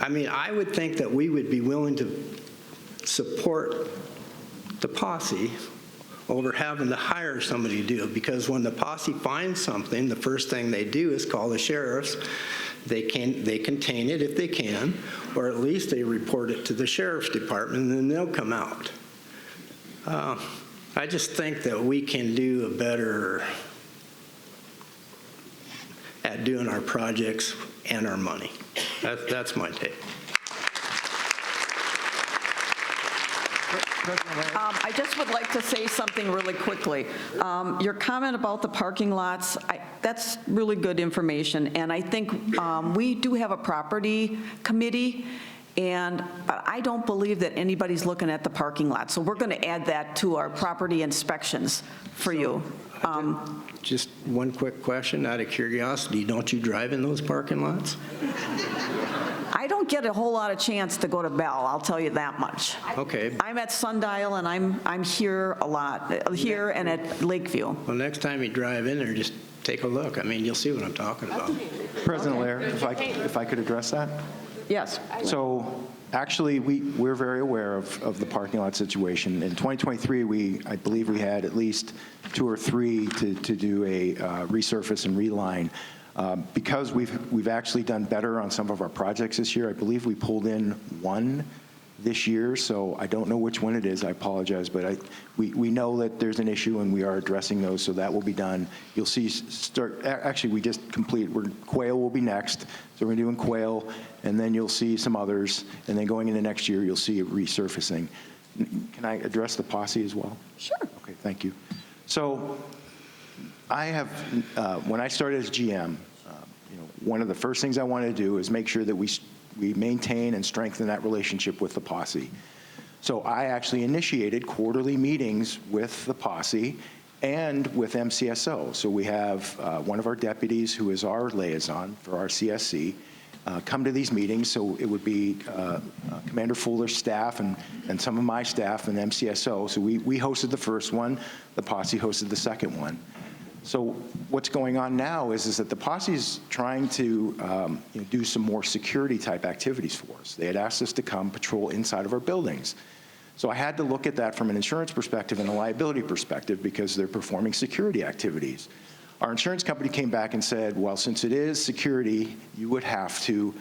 I mean, I would think that we would be willing to support the posse over having to hire somebody to do it, because when the posse finds something, the first thing they do is call the sheriffs. They contain it if they can, or at least they report it to the sheriff's department, and then they'll come out. I just think that we can do a better at doing our projects and our money. That's my take. I just would like to say something really quickly. Your comment about the parking lots, that's really good information, and I think we do have a property committee, but I don't believe that anybody's looking at the parking lot, so we're going to add that to our property inspections for you. Just one quick question out of curiosity, don't you drive in those parking lots? I don't get a whole lot of chance to go to Bell, I'll tell you that much. Okay. I'm at Sundial, and I'm here a lot, here and at Lakeview. Well, next time you drive in there, just take a look. I mean, you'll see what I'm talking about. President Lair, if I could address that? Yes. So actually, we're very aware of the parking lot situation. In 2023, I believe we had at least 2 or 3 to do a resurface and reline. Because we've actually done better on some of our projects this year. I believe we pulled in 1 this year, so I don't know which one it is. I apologize, but we know that there's an issue, and we are addressing those, so that will be done. You'll see actually we just completed, quail will be next, so we're doing quail, and then you'll see some others, and then going into next year, you'll see it resurfacing. Can I address the posse as well? Sure. Okay, thank you. So I have, when I started as GM, one of the first things I wanted to do is make sure that we maintain and strengthen that relationship with the posse. So I actually initiated quarterly meetings with the posse and with MCSO. So we have one of our deputies, who is our liaison for RCSC, come to these meetings. So it would be Commander Fuller's staff and some of my staff and MCSO. So we hosted the first one, the posse hosted the second one. So what's going on now is that the posse is trying to do some more security type activities for us. They had asked us to come patrol inside of our buildings. So I had to look at that from an insurance perspective and a liability perspective, because they're performing security activities. Our insurance company came back and said, well, since it is security, you would have to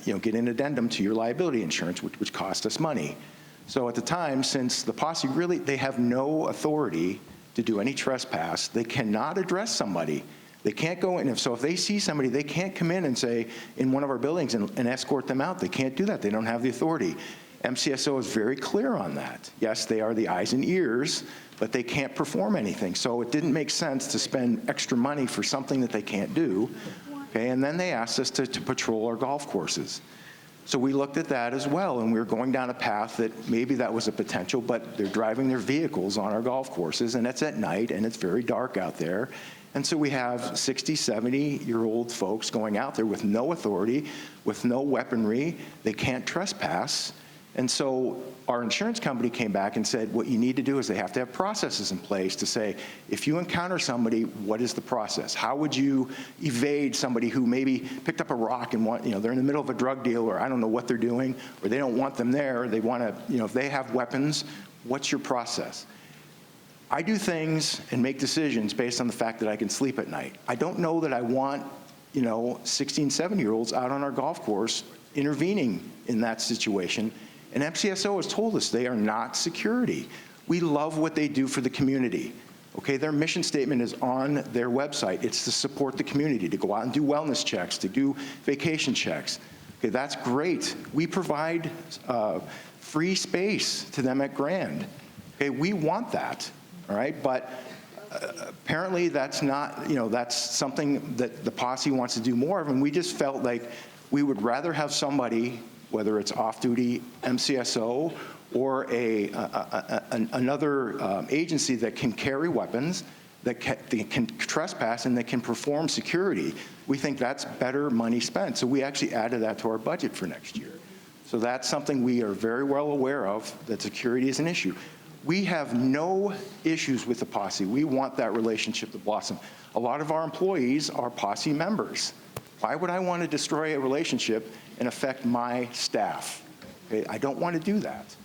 get an addendum to your liability insurance, which cost us money. So at the time, since the posse they have no authority to do any trespass, they cannot address somebody. They can't go in. If they see somebody, they can't come in and say, in one of our buildings and escort them out. They can't do that. They don't have the authority. MCSO is very clear on that. Yes, they are the eyes and ears, but they can't perform anything. So it didn't make sense to spend extra money for something that they can't do. Okay, and then they asked us to patrol our golf courses. So we looked at that as well, and we were going down a path that maybe that was a potential, but they're driving their vehicles on our golf courses, and it's at night, and it's very dark out there. And so we have 60, 70-year-old folks going out there with no authority, with no weaponry. They can't trespass, And so our insurance company came back and said, what you need to do is they have to have processes in place to say, if you encounter somebody, what is the process? How would you evade somebody who maybe picked up a rock and they're in the middle of a drug deal, or I don't know what they're doing, or they don't want them there, they want to, if they have weapons, what's your process? I do things and make decisions based on the fact that I can sleep at night. I don't know that I want, 16, 17-year-olds out on our golf course intervening in that situation. And MCSO has told us they are not security. We love what they do for the community. Okay, their mission statement is on their website. It's to support the community, to go out and do wellness checks, to do vacation checks. Okay, that's great. We provide free space to them at Grand. Okay, we want that, all right? But apparently that's not, that's something that the posse wants to do more of, and we just felt like we would rather have somebody, whether it's off-duty MCSO or another agency that can carry weapons, that can trespass, and that can perform security. We think that's better money spent. So we actually added that to our budget for next year. So that's something we are very well aware of, that security is an issue. We have no issues with the posse. We want that relationship to blossom. A lot of our employees are posse members. Why would I want to destroy a relationship and affect my staff? Okay, I don't want to do that.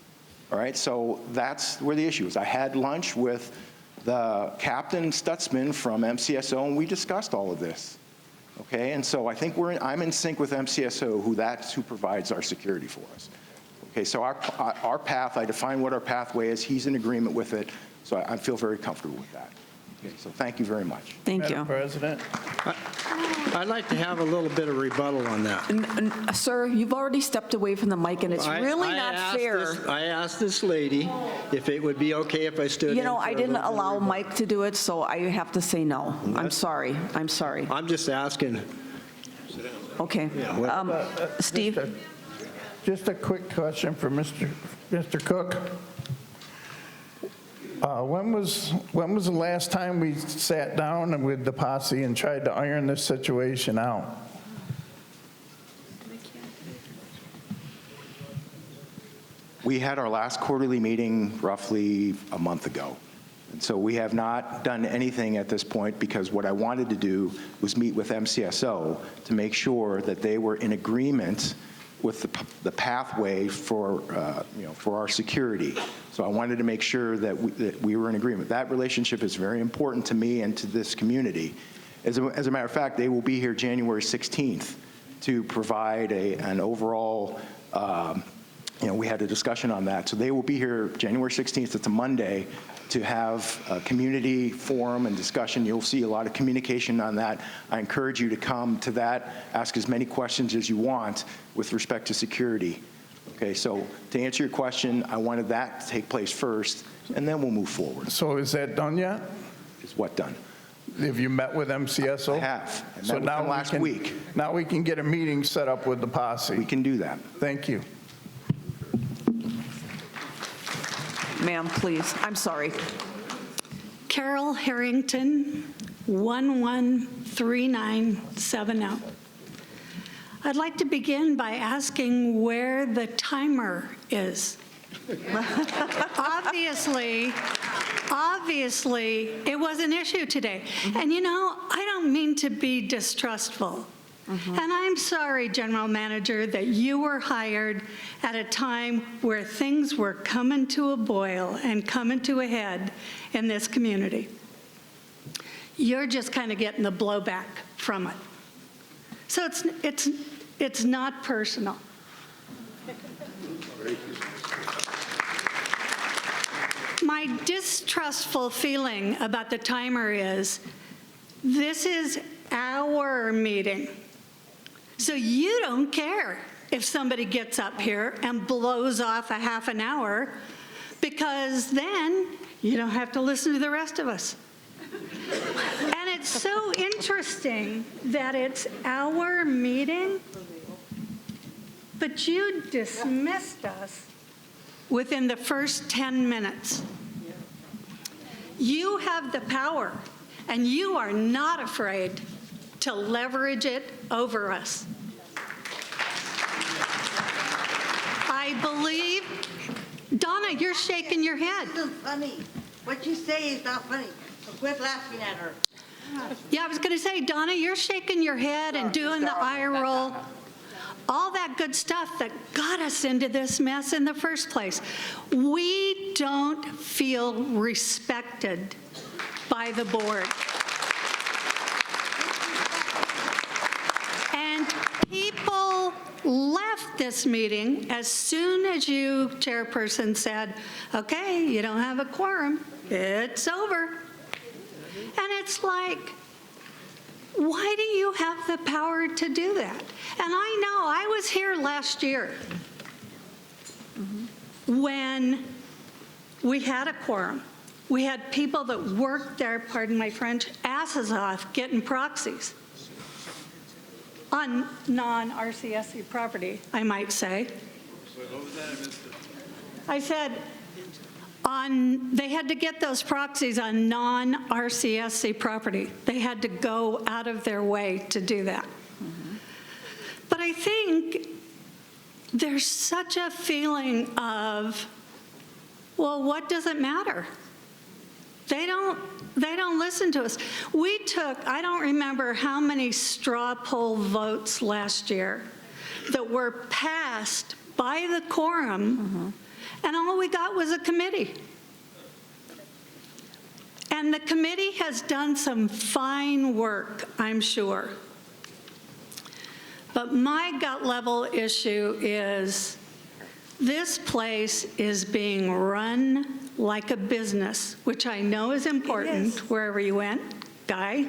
All right, so that's where the issue is. I had lunch with the Captain Stutzman from MCSO, and we discussed all of this. Okay, and so I think I'm in sync with MCSO, that's who provides our security for us. Okay, so our path, I define what our pathway is. He's in agreement with it, so I feel very comfortable with that. Okay, so thank you very much. Thank you. Madam President. I'd like to have a little bit of rebuttal on that. Sir, you've already stepped away from the mic, and it's really not fair. I asked this lady if it would be okay if I stood in. I didn't allow Mike to do it, so I have to say no. I'm sorry. I'm sorry. I'm just asking. Okay. Steve? Just a quick question for Mr. Cook. When was the last time we sat down with the posse and tried to iron this situation out? We had our last quarterly meeting roughly a month ago. And so we have not done anything at this point, because what I wanted to do was meet with MCSO to make sure that they were in agreement with the pathway for our security. So I wanted to make sure that we were in agreement. That relationship is very important to me and to this community. As a matter of fact, they will be here January 16th to provide an overall, we had a discussion on that. So they will be here January 16th, it's a Monday, to have a community forum and discussion. You'll see a lot of communication on that. I encourage you to come to that, ask as many questions as you want with respect to security. Okay, so to answer your question, I wanted that to take place first, and then we'll move forward. So is that done yet? Is what done? Have you met with MCSO? I have. I met So with now them last week. Now we can get a meeting set up with the posse. We can do that. Thank you. Ma'am, please. I'm sorry. Carol Harrington, 113970. I'd like to begin by asking where the timer is. Obviously, it was an issue today. And I don't mean to be distrustful. And I'm sorry, General Manager, that you were hired at a time where things were coming to a boil and coming to a head in this community. You're just kind of getting the blowback from it. So it's not personal. My distrustful feeling about the timer is, this is our meeting. So you don't care if somebody gets up here and blows off a half an hour, because then you don't have to listen to the rest of us. And it's so interesting that it's our meeting, but you dismissed us within the first 10 minutes. You have the power, and you are not afraid to leverage it over us. I believe Donna, you're shaking your head. This isn't funny. What you say is not funny. So quit laughing at her. Yeah, I was going to say, Donna, you're shaking your head and doing the eye roll. All that good stuff that got us into this mess in the first place. We don't feel respected by the board. And people left this meeting as soon as you, chairperson, said, okay, you don't have a quorum, it's over. And it's like, why do you have the power to do that? And I know, I was here last year when we had a quorum. We had people that worked their, pardon my French, asses off getting proxies on non-RCSC property, I might say. What was that? I missed it. I said, they had to get those proxies on non-RCSC property. They had to go out of their way to do that. But I think there's such a feeling of, well, what does it matter? They don't listen to us. We took, I don't remember how many straw poll votes last year that were passed by the quorum, and all we got was a committee. And the committee has done some fine work, I'm sure. But my gut level issue is this place is being run like a business, which I know is important wherever you went, Guy,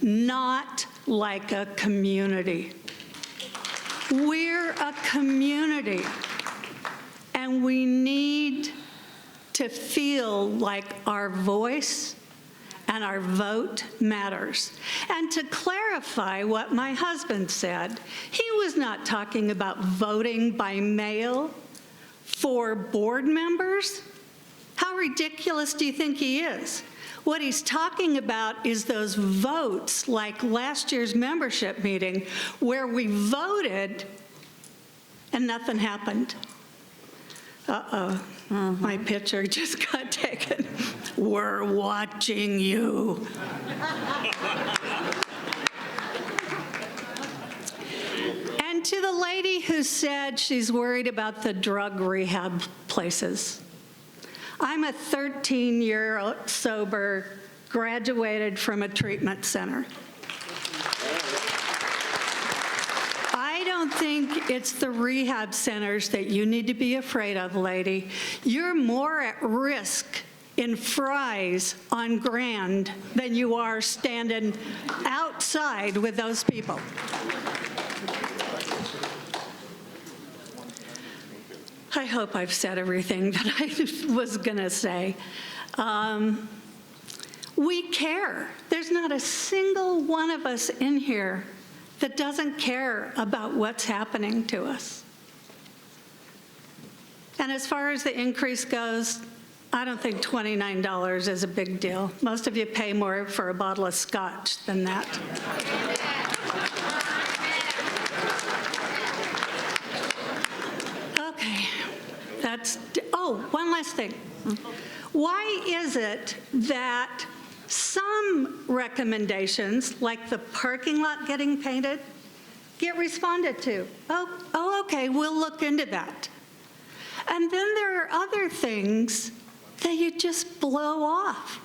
not like a community. We're a community, and we need to feel like our voice and our vote matters. And to clarify what my husband said, he was not talking about voting by mail for board members. How ridiculous do you think he is? What he's talking about is those votes, like last year's membership meeting, where we voted and nothing happened. Uh-oh, my picture just got taken. We're watching you. And to the lady who said she's worried about the drug rehab places, I'm a 13-year sober, graduated from a treatment center. I don't think it's the rehab centers that you need to be afraid of, lady. You're more at risk in Fry's on Grand than you are standing outside with those people. I hope I've said everything that I was going to say. We care. There's not a single one of us in here that doesn't care about what's happening to us. And as far as the increase goes, I don't think $29 is a big deal. Most of you pay more for a bottle of scotch than that. Okay, one last thing. Why is it that some recommendations, like the parking lot getting painted, get responded to? Oh, okay, we'll look into that. And then there are other things that you just blow off.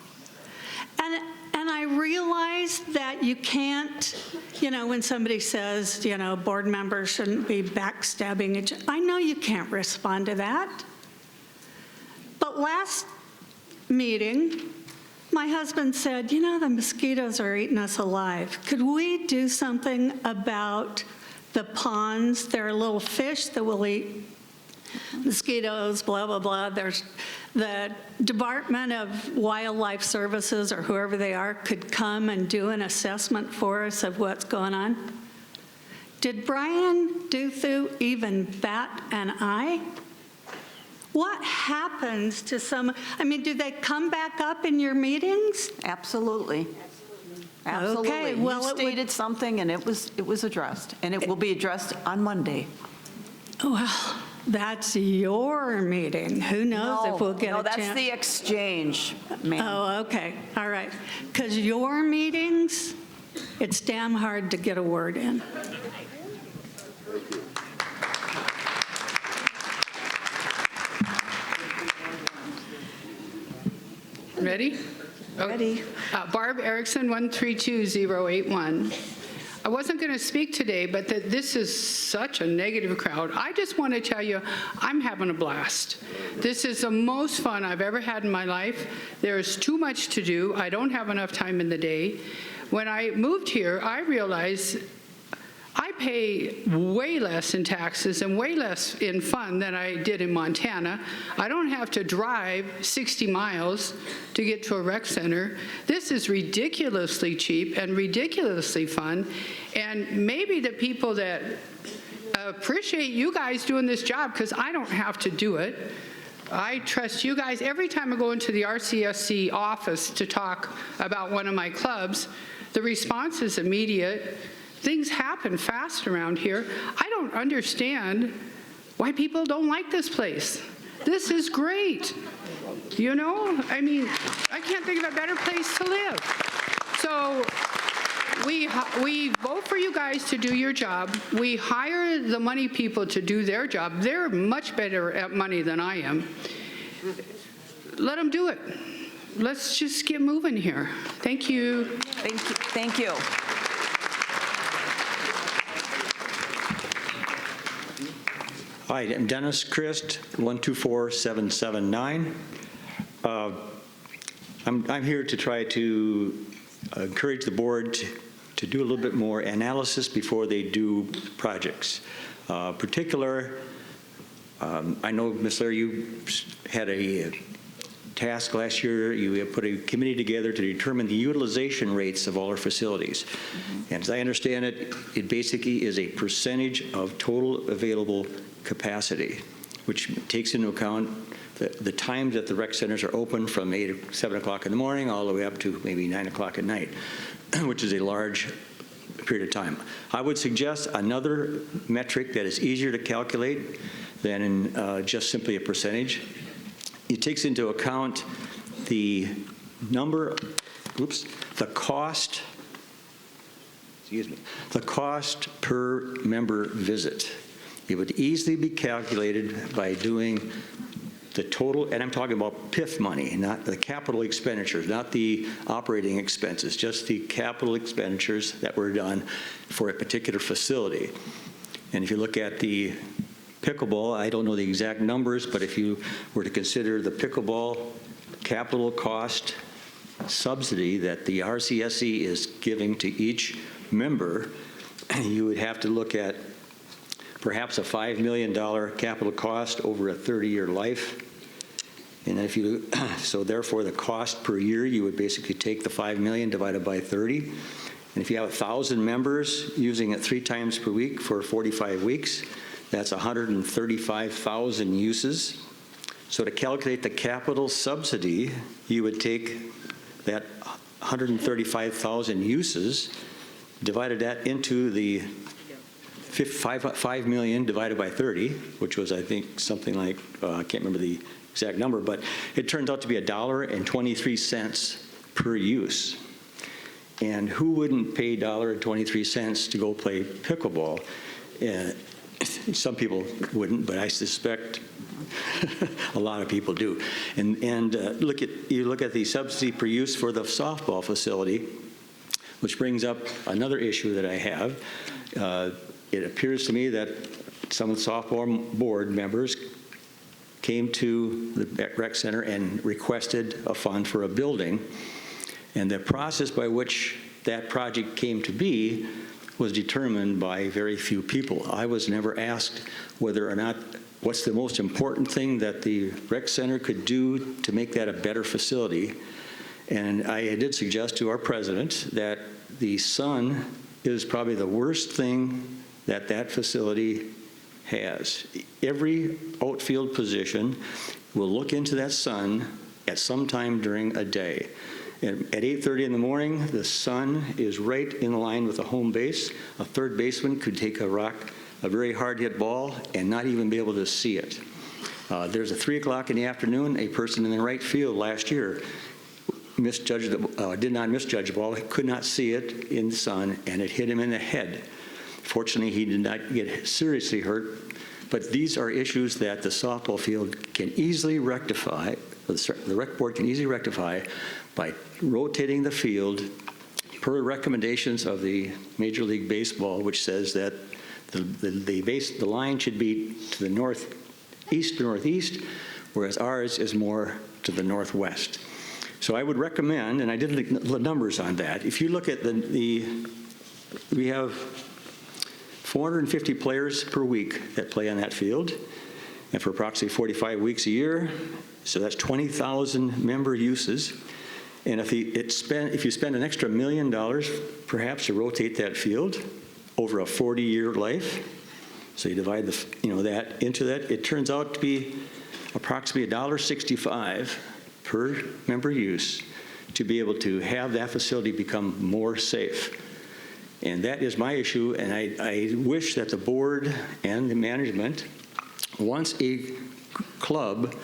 And I realize that you can't, when somebody says, board members shouldn't be backstabbing each other. I know you can't respond to that. But last meeting, my husband said, the mosquitoes are eating us alive. Could we do something about the ponds? There are little fish that will eat mosquitoes, blah, blah, blah. There's the Department of Wildlife Services, or whoever they are, could come and do an assessment for us of what's going on. Did Brian Duthu even bat an eye? What happens to do they come back up in your meetings? Absolutely. Absolutely. Okay, well, you stated something, and it was addressed, and it will be addressed on Monday. Well, That's your meeting. Who knows if we'll get a chance? No, that's the exchange, ma'am. Oh, okay, all right. Because your meetings, it's damn hard to get a word in. Ready? Ready. Barb Erickson, 132081. I wasn't going to speak today, but this is such a negative crowd. I just want to tell you, I'm having a blast. This is the most fun I've ever had in my life. There's too much to do. I don't have enough time in the day. When I moved here, I realized I pay way less in taxes and way less in fund than I did in Montana. I don't have to drive 60 miles to get to a rec center. This is ridiculously cheap and ridiculously fun. And maybe the people that appreciate you guys doing this job, because I don't have to do it. I trust you guys. Every time I go into the RCSC office to talk about one of my clubs, the response is immediate. Things happen fast around here. I don't understand why people don't like this place. This is great. You know, I mean, I can't think of a better place to live. So we vote for you guys to do your job. We hire the money people to do their job. They're much better at money than I am. Let them do it. Let's just get moving here. Thank you. Thank you. Thank you. Hi, I'm Dennis Christ, 124779. I'm here to try to encourage the board to do a little bit more analysis before they do projects. I know, Ms. Lair, you had a task last year. You put a committee together to determine the utilization rates of all our facilities. And as I understand it, it basically is a percentage of total available capacity, which takes into account the times that the rec centers are open from 7 o'clock in the morning all the way up to maybe 9 o'clock at night, which is a large period of time. I would suggest another metric that is easier to calculate than in just simply a percentage. It takes into account the cost per member visit. It would easily be calculated by doing the total, and I'm talking about PIF money, not the capital expenditures, not the operating expenses, just the capital expenditures that were done for a particular facility. And if you look at the pickleball, I don't know the exact numbers, but if you were to consider the pickleball capital cost subsidy that the RCSC is giving to each member, you would have to look at perhaps a $5 million capital cost over a 30-year life. And if you, so therefore the cost per year, you would basically take the $5 million divided by 30. And if you have 1,000 members using it 3 times per week for 45 weeks, that's 135,000 uses. So to calculate the capital subsidy, you would take that 135,000 uses, divided that into the 5 million divided by 30, which was, I think, something like, I can't remember the exact number, but it turns out to be $1.23 per use. And who wouldn't pay $1.23 to go play pickleball? Some people wouldn't, but I suspect a lot of people do. And you look at the subsidy per use for the softball facility, which brings up another issue that I have. It appears to me that some softball board members came to the rec center and requested a fund for a building. And the process by which that project came to be was determined by very few people. I was never asked whether or not, what's the most important thing that the rec center could do to make that a better facility. And I did suggest to our president that the sun is probably the worst thing that facility has. Every outfield position will look into that sun at some time during a day. And at 8:30 in the morning, the sun is right in line with the home base. A third baseman could take a rock a very hard-hit ball and not even be able to see it. There's a 3 o'clock in the afternoon, a person in the right field last year did not misjudge the ball, could not see it in the sun, and it hit him in the head. Fortunately, he did not get seriously hurt, but these are issues that the softball field can easily rectify, the rec board can easily rectify by rotating the field per recommendations of the Major League Baseball, which says that the line should be to the northeast, whereas ours is more to the northwest. So I would recommend, and I did the numbers on that, if you look at we have 450 players per week that play on that field, and for approximately 45 weeks a year, so that's 20,000 member uses. And if you spend an extra $1 million, perhaps, to rotate that field over a 40-year life, so you divide that into that, it turns out to be approximately $1.65 per member use to be able to have that facility become more safe. And that is my issue, and I wish that the board and the management, once a club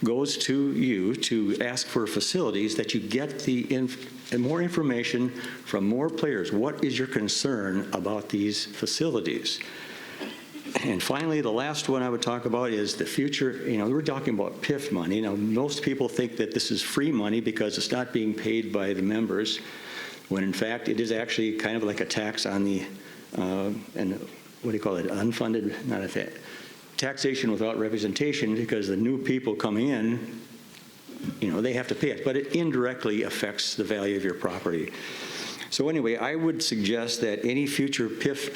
goes to you to ask for facilities, that you get more information from more players. What is your concern about these facilities? And finally, the last one I would talk about is the future. We're talking about PIF money. Most people think that this is free money because it's not being paid by the members, when in fact it is actually kind of like a tax on the, and what do you call it, unfunded, not a taxation without representation, because the new people coming in, they have to pay it, but it indirectly affects the value of your property. So anyway, I would suggest that any future PIF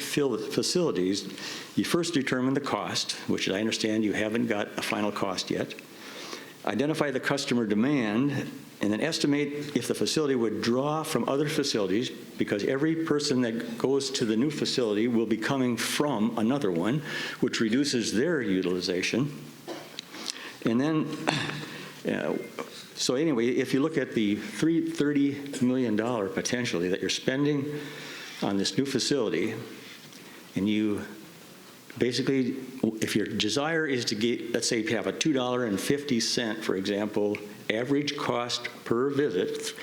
facilities, you first determine the cost, which I understand you haven't got a final cost yet. Identify the customer demand, and then estimate if the facility would draw from other facilities, because every person that goes to the new facility will be coming from another one, which reduces their utilization. And then, so anyway, if you look at the $30 million potentially that you're spending on this new facility, and you basically, if your desire is to get, let's say you have a $2.50, for example, average cost per visit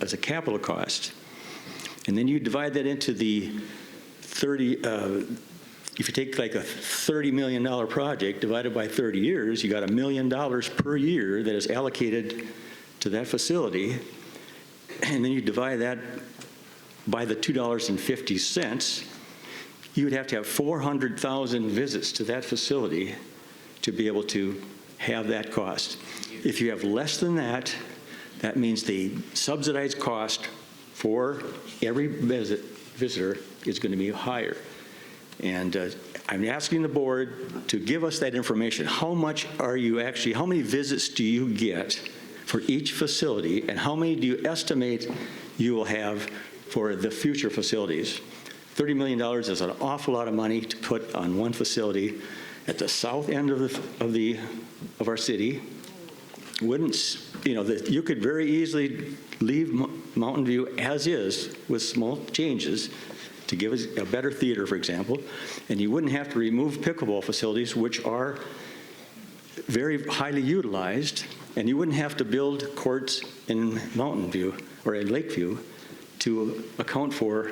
as a capital cost, and then you divide that into the if you take like a $30 million project divided by 30 years, you got $1 million per year that is allocated to that facility, and then you divide that by the $2.50, you would have to have 400,000 visits to that facility to be able to have that cost. If you have less than that, that means the subsidized cost for every visitor is going to be higher. And I'm asking the board to give us that information. How much are you actually, how many visits do you get for each facility, and how many do you estimate you will have for the future facilities? $30 million is an awful lot of money to put on one facility at the south end of our city. You could very easily leave Mountain View as is with small changes to give us a better theater, for example, and you wouldn't have to remove pickleball facilities, which are very highly utilized, and you wouldn't have to build courts in Mountain View or in Lakeview to account for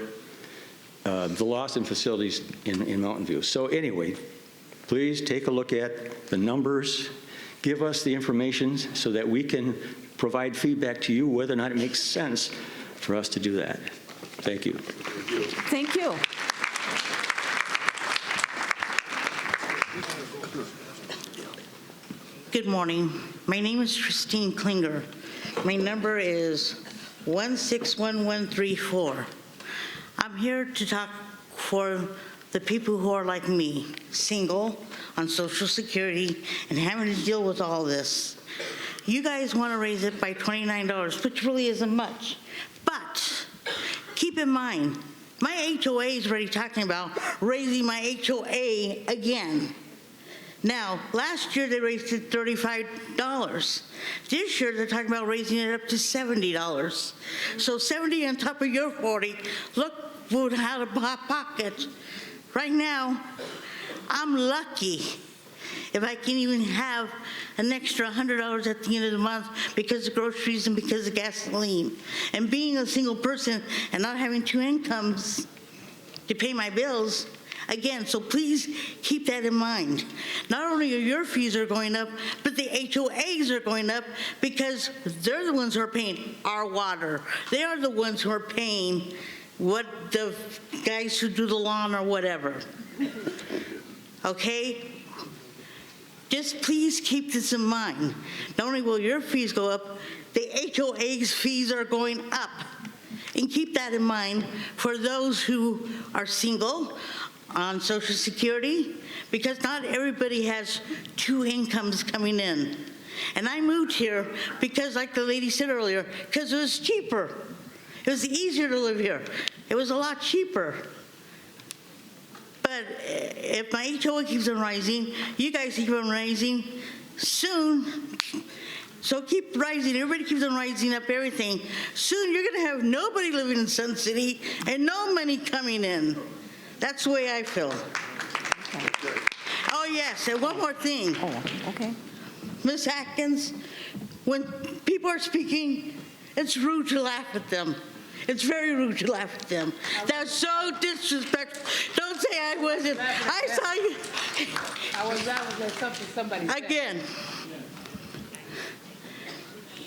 the loss in facilities in Mountain View. So anyway, please take a look at the numbers, give us the information so that we can provide feedback to you whether or not it makes sense for us to do that. Thank you. Thank you. Good morning. My name is Christine Klinger. My number is 161134. I'm here to talk for the people who are like me, single, on Social Security, and having to deal with all this. You guys want to raise it by $29, which really isn't much. But keep in mind, my HOA is already talking about raising my HOA again. Now, last year they raised it $35. This year they're talking about raising it up to $70. So 70 on top of your 40, look, food out of pocket. Right now, I'm lucky if I can even have an extra $100 at the end of the month because of groceries and because of gasoline. And being a single person and not having two incomes to pay my bills, again, so please keep that in mind. Not only are your fees are going up, but the HOAs are going up because they're the ones who are paying our water. They are the ones who are paying what the guys who do the lawn or whatever. Okay? Just please keep this in mind. Not only will your fees go up, the HOA's fees are going up. And keep that in mind for those who are single on Social Security, because not everybody has two incomes coming in. And I moved here because, like the lady said earlier, because it was cheaper. It was easier to live here. It was a lot cheaper. But if my HOA keeps on rising, you guys keep on rising, soon, so keep rising, everybody keeps on rising up everything. Soon you're gonna have nobody living in Sun City and no money coming in. That's the way I feel. Okay. Oh yes, and one more thing. Oh, okay. Ms. Atkins, when people are speaking, it's rude to laugh at them. It's very rude to laugh at them. That's so disrespectful. Don't say I wasn't. I saw you. I was laughing at something somebody said. Again.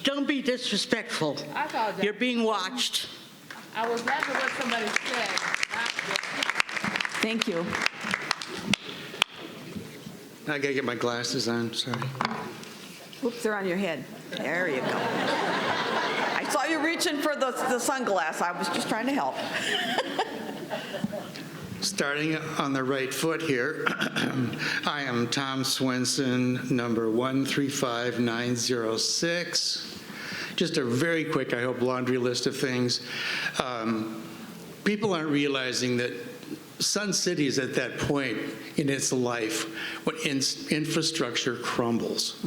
Don't be disrespectful. I apologize. You're being watched. I was laughing at what somebody said. Thank you. I gotta get my glasses on, sorry. Oops, they're on your head. There you go. I saw you reaching for the sunglass. I was just trying to help. Starting on the right foot here, I am Tom Swenson, number 135906. Just a very quick, I hope, laundry list of things. People aren't realizing that Sun City is at that point in its life when infrastructure crumbles.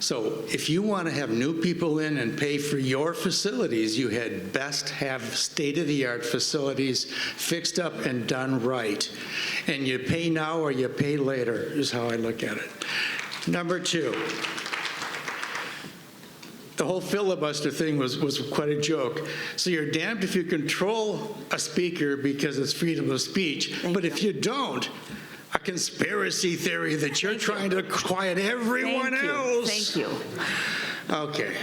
So if you want to have new people in and pay for your facilities, you had best have state-of-the-art facilities fixed up and done right. And you pay now or you pay later is how I look at it. Number two. The whole filibuster thing was quite a joke. So you're damned if you control a speaker because it's freedom of speech, but if you don't, a conspiracy theory that you're trying to quiet everyone else. Thank you. Okay.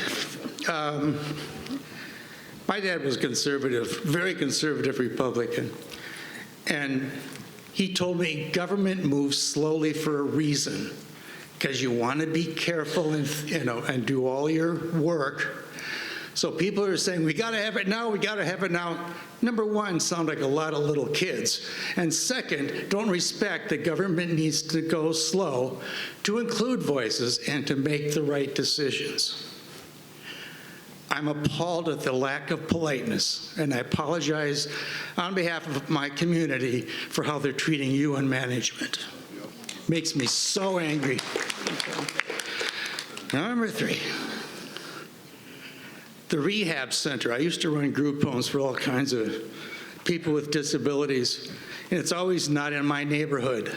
My dad was conservative, very conservative Republican, and he told me government moves slowly for a reason. Because you want to be careful and, and do all your work. So people are saying, we got to have it now, we got to have it now. Number one, sound like a lot of little kids. And second, don't respect that government needs to go slow to include voices and to make the right decisions. I'm appalled at the lack of politeness, and I apologize on behalf of my community for how they're treating you and management. Makes me so angry. Number three, the rehab center. I used to run group homes for all kinds of people with disabilities, and it's always not in my neighborhood.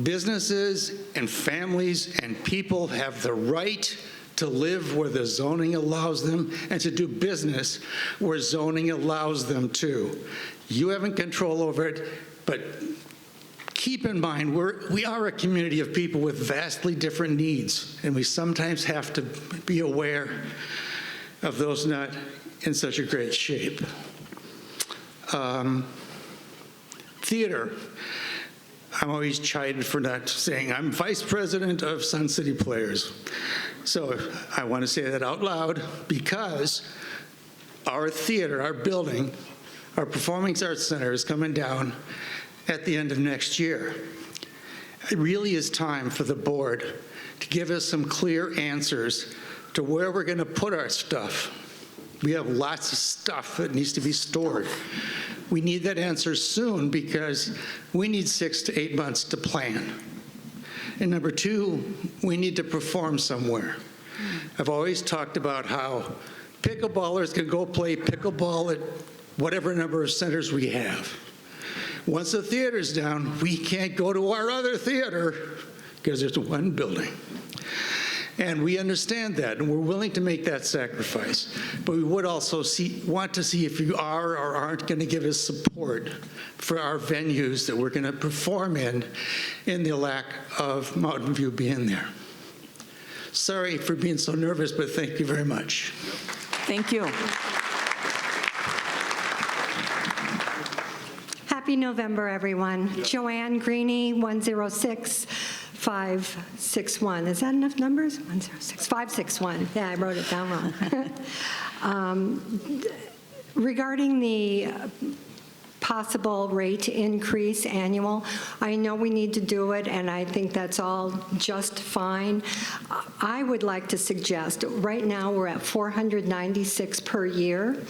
Businesses and families and people have the right to live where the zoning allows them and to do business where zoning allows them to. You haven't control over it, but keep in mind, we are a community of people with vastly different needs, and we sometimes have to be aware of those not in such a great shape. Theater. I'm always chided for not saying I'm vice president of Sun City Players. So I want to say that out loud because our theater, our building, our Performing Arts Center is coming down at the end of next year. It really is time for the board to give us some clear answers to where we're going to put our stuff. We have lots of stuff that needs to be stored. We need that answer soon because we need 6 to 8 months to plan. And number two, we need to perform somewhere. I've always talked about how pickleballers can go play pickleball at whatever number of centers we have. Once the theater's down, we can't go to our other theater because there's one building. And we understand that, and we're willing to make that sacrifice. But we would also want to see if you are or aren't going to give us support for our venues that we're going to perform in the lack of Mountain View being there. Sorry for being so nervous, but thank you very much. Thank you. Happy November, everyone. Joanne Greeny, 106-561. Is that enough numbers? 106-561. Yeah, I wrote it down wrong. Regarding the possible rate increase annual, I know we need to do it, and I think that's all just fine. I would like to suggest, right now we're at $496 per year,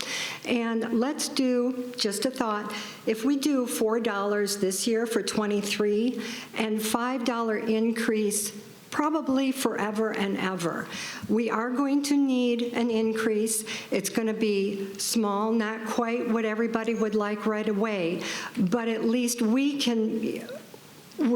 and let's do, just a thought, if we do $4 this year for '23 and $5 increase probably forever and ever. We are going to need an increase. It's going to be small, not quite what everybody would like right away, but at least we're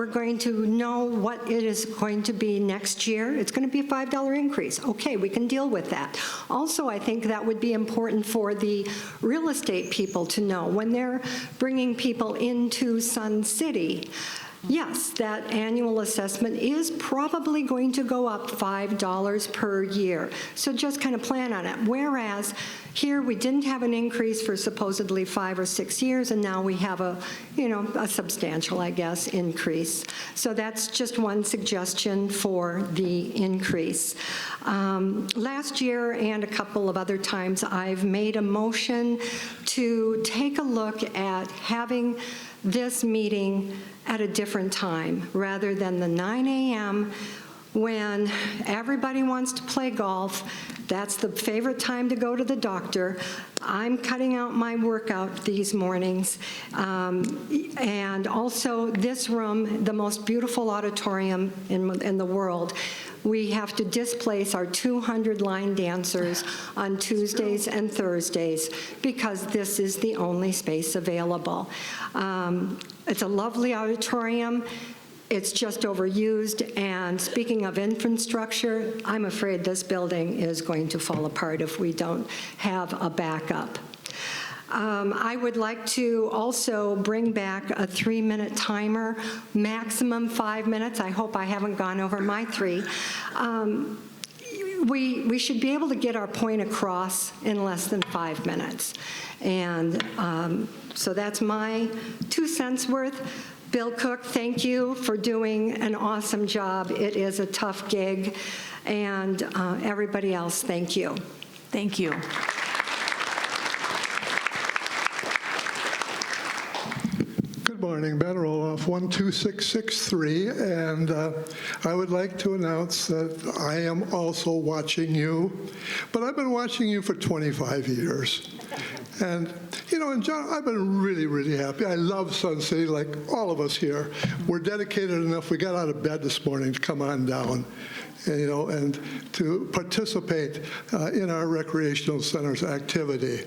going to know what it is going to be next year. It's going to be a $5 increase. Okay, we can deal with that. Also, I think that would be important for the real estate people to know when they're bringing people into Sun City. Yes, that annual assessment is probably going to go up $5 per year. So just kind of plan on it. Whereas here we didn't have an increase for supposedly 5 or 6 years, and now we have a substantial, I guess, increase. So that's just one suggestion for the increase. Last year and a couple of other times, I've made a motion to take a look at having this meeting at a different time rather than the 9 a.m. when everybody wants to play golf. That's the favorite time to go to the doctor. I'm cutting out my workout these mornings. And also this room, the most beautiful auditorium in the world, we have to displace our 200 line dancers on Tuesdays and Thursdays because this is the only space available. It's a lovely auditorium. It's just overused, and speaking of infrastructure, I'm afraid this building is going to fall apart if we don't have a backup. I would like to also bring back a 3-minute timer, maximum 5 minutes. I hope I haven't gone over my 3. We should be able to get our point across in less than 5 minutes. And so that's my 2 cents worth. Bill Cook, thank you for doing an awesome job. It is a tough gig. And everybody else, thank you. Thank you. Good morning, Ben Roloff, 12663, and I would like to announce that I am also watching you, but I've been watching you for 25 years. And, and John, I've been really, really happy. I love Sun City, like all of us here. We're dedicated enough. We got out of bed this morning to come on down, and to participate in our recreational center's activity.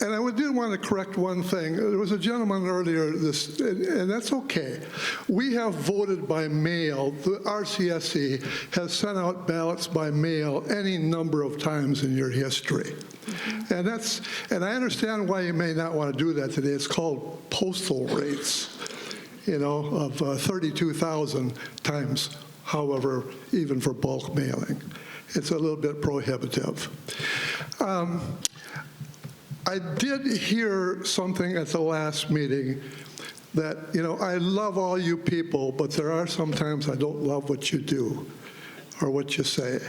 And I did want to correct one thing. There was a gentleman earlier, and that's okay. We have voted by mail. The RCSC has sent out ballots by mail any number of times in your history. And I understand why you may not want to do that today. It's called postal rates, of 32,000 times, however, even for bulk mailing. It's a little bit prohibitive. I did hear something at the last meeting that, I love all you people, but there are sometimes I don't love what you do or what you say.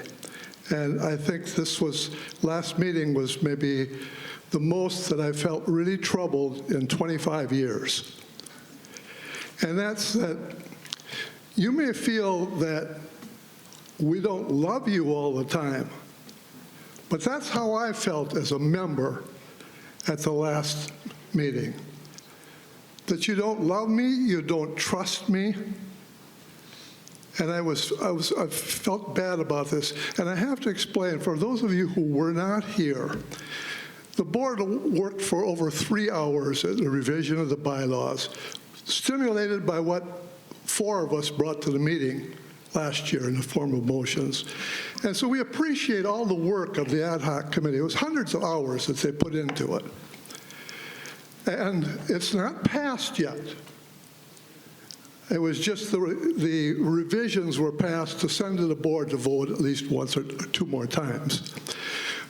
And I think last meeting was maybe the most that I felt really troubled in 25 years. And that's that you may feel that we don't love you all the time, but that's how I felt as a member at the last meeting. That you don't love me, you don't trust me. And I felt bad about this. And I have to explain, for those of you who were not here, The board worked for over 3 hours at the revision of the bylaws, stimulated by what 4 of us brought to the meeting last year in the form of motions. And so we appreciate all the work of the ad hoc committee. It was hundreds of hours that they put into it. And it's not passed yet. It was just the revisions were passed to send to the board to vote at least once or 2 more times.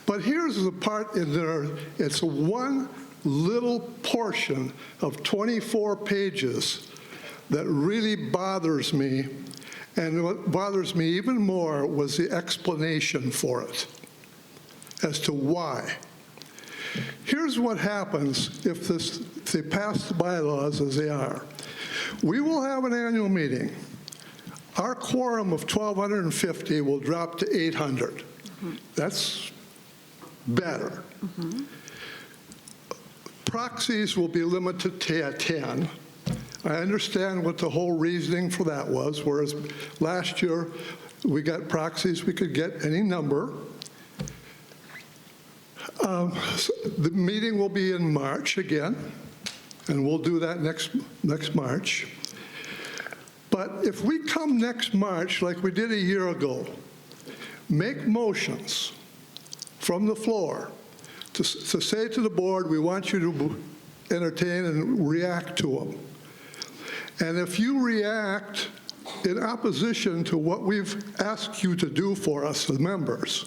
But here's the part in there, it's one little portion of 24 pages that really bothers me. And what bothers me even more was the explanation for it as to why. Here's what happens if they pass the bylaws as they are. We will have an annual meeting. Our quorum of 1,250 will drop to 800. That's better. Proxies will be limited to 10. I understand what the whole reasoning for that was, whereas last year we got proxies, we could get any number. The meeting will be in March again, and we'll do that next March. But if we come next March like we did a year ago, make motions from the floor to say to the board, we want you to entertain and react to them. And if you react in opposition to what we've asked you to do for us as members,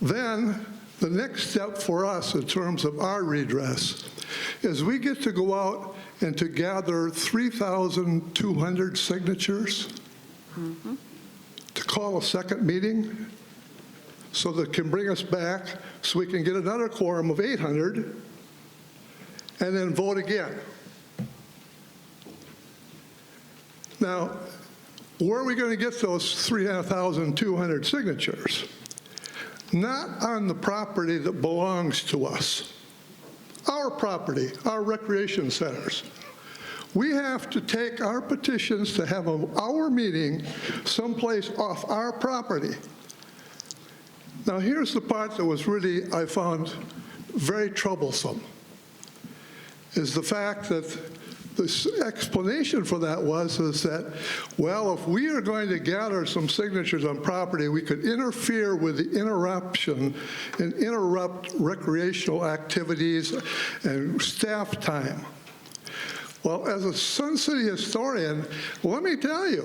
then the next step for us in terms of our redress is we get to go out and to gather 3,200 signatures to call a second meeting so that can bring us back so we can get another quorum of 800 and then vote again. Now, where are we going to get those 3,200 signatures? Not on the property that belongs to us. Our property, our recreation centers. We have to take our petitions to have our meeting someplace off our property. Now, here's the part that was really, I found, very troublesome, is the fact that the explanation for that is that, well, if we are going to gather some signatures on property, we could interfere with the interruption and interrupt recreational activities and staff time. Well, as a Sun City historian, let me tell you,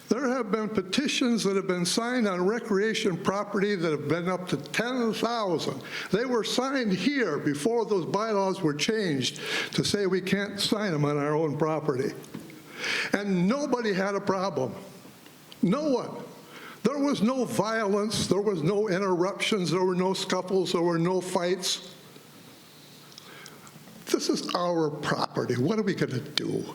there have been petitions that have been signed on recreation property that have been up to 10,000. They were signed here before those bylaws were changed to say we can't sign them on our own property. And nobody had a problem. No one. There was no violence. There was no interruptions. There were no scuffles. There were no fights. This is our property. What are we going to do?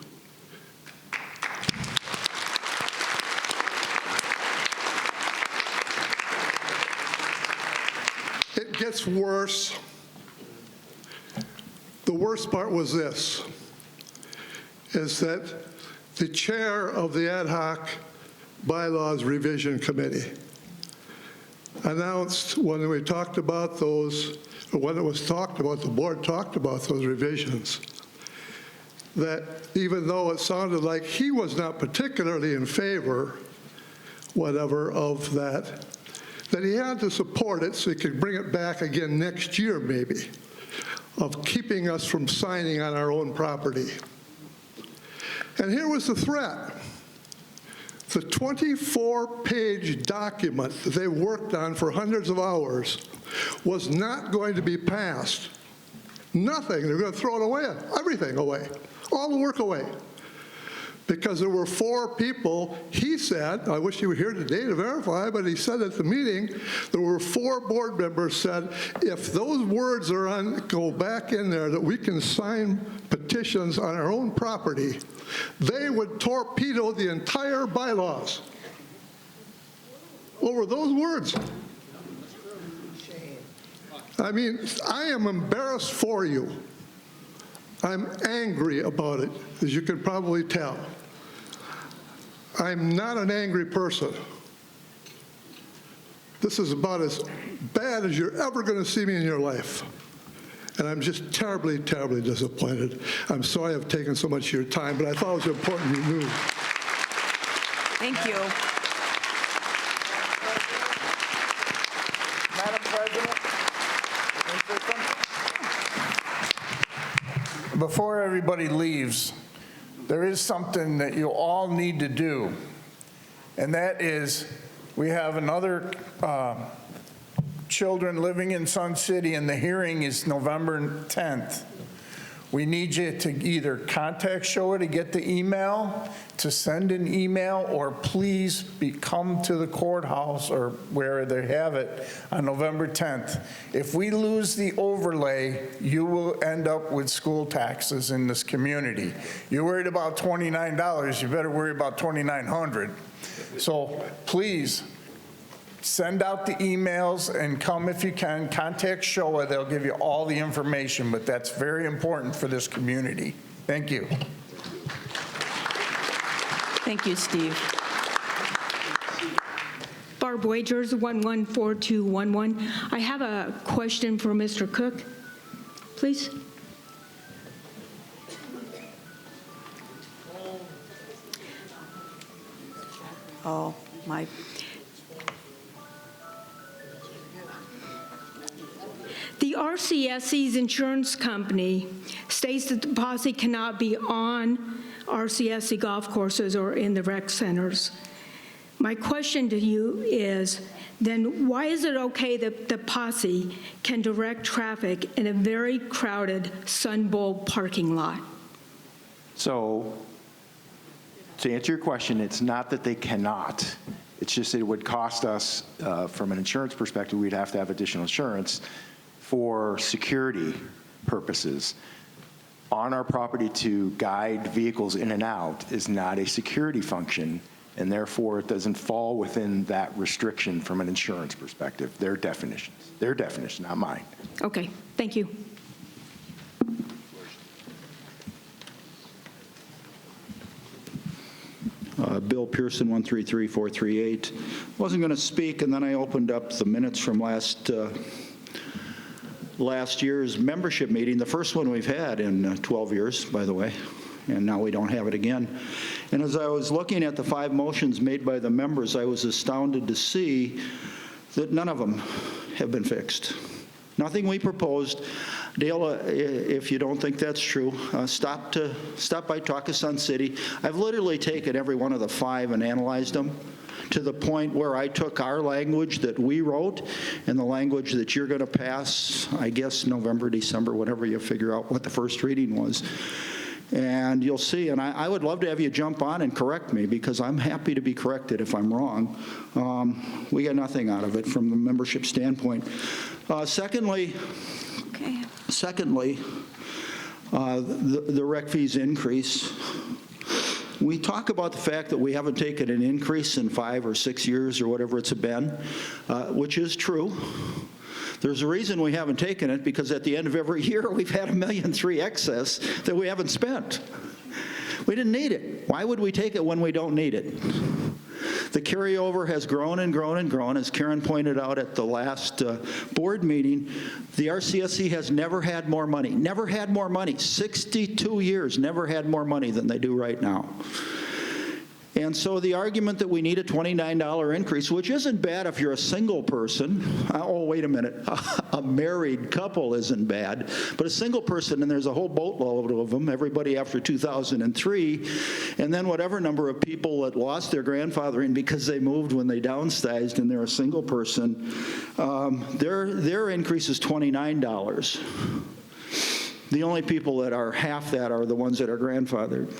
It gets worse. The worst part was this, is that the chair of the ad hoc bylaws revision committee announced when we talked about those, or when it was talked about, the board talked about those revisions, that even though it sounded like he was not particularly in favor, whatever, of that he had to support it so he could bring it back again next year, maybe, of keeping us from signing on our own property. And here was the threat. The 24-page document that they worked on for hundreds of hours was not going to be passed. Nothing. They're going to throw it away, everything away, all the work away. Because there were 4 people, he said, I wish he were here today to verify, but he said at the meeting, there were 4 board members said, if those words are go back in there that we can sign petitions on our own property, they would torpedo the entire bylaws over those words. I mean, I am embarrassed for you. I'm angry about it, as you can probably tell. I'm not an angry person. This is about as bad as you're ever going to see me in your life. And I'm just terribly, terribly disappointed. I'm sorry I've taken so much of your time, but I thought it was important you knew. Thank you. Madam President, before everybody leaves, there is something that you all need to do, and that is we have another children living in Sun City, and the hearing is November 10th. We need you to either contact Showa to get the email, to send an email, or please come to the courthouse or where they have it on November 10th. If we lose the overlay, you will end up with school taxes in this community. You're worried about $29, you better worry about $2,900. So please, send out the emails and come if you can. Contact Showa. They'll give you all the information, but that's very important for this community. Thank you. Thank you, Steve. Barb Wagers, 114211. I have a question for Mr. Cook, please. Oh, my. The RCSC's insurance company states that the posse cannot be on RCSC golf courses or in the rec centers. My question to you is, then why is it okay that the posse can direct traffic in a very crowded Sun Bowl parking lot? So, to answer your question, it's not that they cannot. It's just that it would cost us, from an insurance perspective, we'd have to have additional insurance for security purposes. On our property to guide vehicles in and out is not a security function, and therefore it doesn't fall within that restriction from an insurance perspective. Their definition, not mine. Okay, thank you. Bill Pearson, 133438. Wasn't going to speak, and then I opened up the minutes from last year's membership meeting, the first one we've had in 12 years, by the way, and now we don't have it again. And as I was looking at the 5 motions made by the members, I was astounded to see that none of them have been fixed. Nothing we proposed. Dale, if you don't think that's true, stop by Talk to Sun City. I've literally taken every one of the 5 and analyzed them to the point where I took our language that we wrote and the language that you're going to pass, I guess November, December, whatever you figure out what the first reading was. And you'll see, and I would love to have you jump on and correct me, because I'm happy to be corrected if I'm wrong. We got nothing out of it from the membership standpoint. Secondly, the rec fees increase. We talk about the fact that we haven't taken an increase in 5 or 6 years or whatever it's been, which is true. There's a reason we haven't taken it, because at the end of every year we've had $1.3 million excess that we haven't spent. We didn't need it. Why would we take it when we don't need it? The carryover has grown and grown and grown. As Karen pointed out at the last board meeting, the RCSC has never had more money. Never had more money. 62 years, never had more money than they do right now. And so the argument that we need a $29 increase, which isn't bad if you're a single person. Oh, wait a minute. A married couple isn't bad. But a single person, and there's a whole boatload of them, everybody after 2003, and then whatever number of people that lost their grandfathering because they moved when they downsized and they're a single person, their increase is $29. The only people that are half that are the ones that are grandfathered.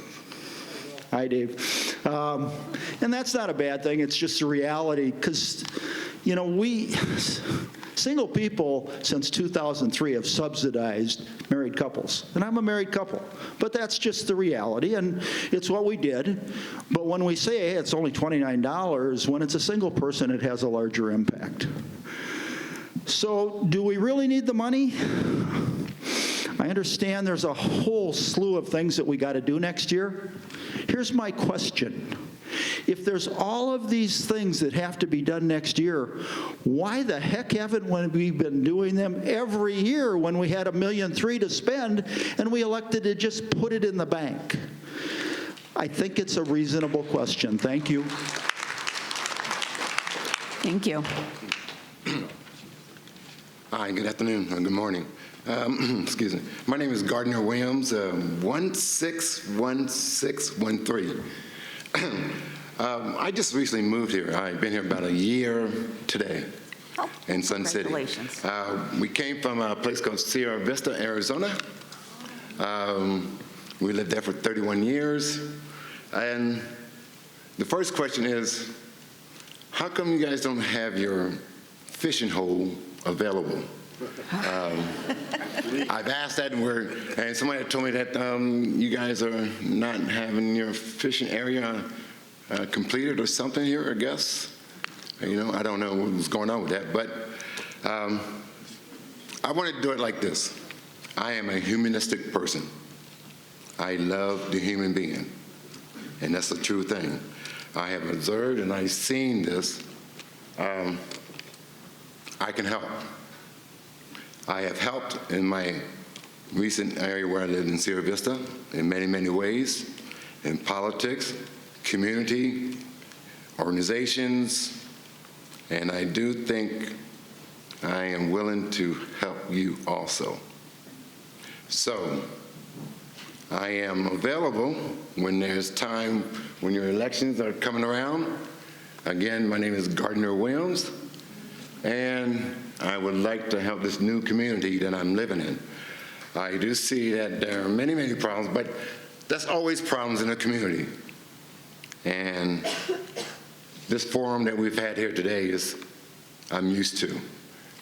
Hi, Dave. And that's not a bad thing. It's just a reality, because, you know, single people since 2003 have subsidized married couples. And I'm a married couple. But that's just the reality, and it's what we did. But when we say, hey, it's only $29, when it's a single person, it has a larger impact. So do we really need the money? I understand there's a whole slew of things that we got to do next year. Here's my question. If there's all of these things that have to be done next year, why the heck haven't we been doing them every year when we had $1.3 million to spend and we elected to just put it in the bank? I think it's a reasonable question. Thank you. Thank you. Hi, good afternoon, or good morning. Excuse me. My name is Gardner Williams, 161613. I just recently moved here. I've been here about a year today in Sun City. Congratulations. We came from a place called Sierra Vista, Arizona. We lived there for 31 years. And the first question is, how come you guys don't have your fishing hole available? I've asked that, and somebody told me that you guys are not having your fishing area completed or something here, I guess. You know, I don't know what's going on with that, but I want to do it like this. I am a humanistic person. I love the human being, and that's the true thing. I have observed and I've seen this. I can help. I have helped in my recent area where I lived in Sierra Vista in many, many ways, in politics, community, organizations, and I do think I am willing to help you also. So I am available when there's time, when your elections are coming around. Again, my name is Gardner Williams, and I would like to help this new community that I'm living in. I do see that there are many, many problems, but there's always problems in a community. And this forum that we've had here today I'm used to,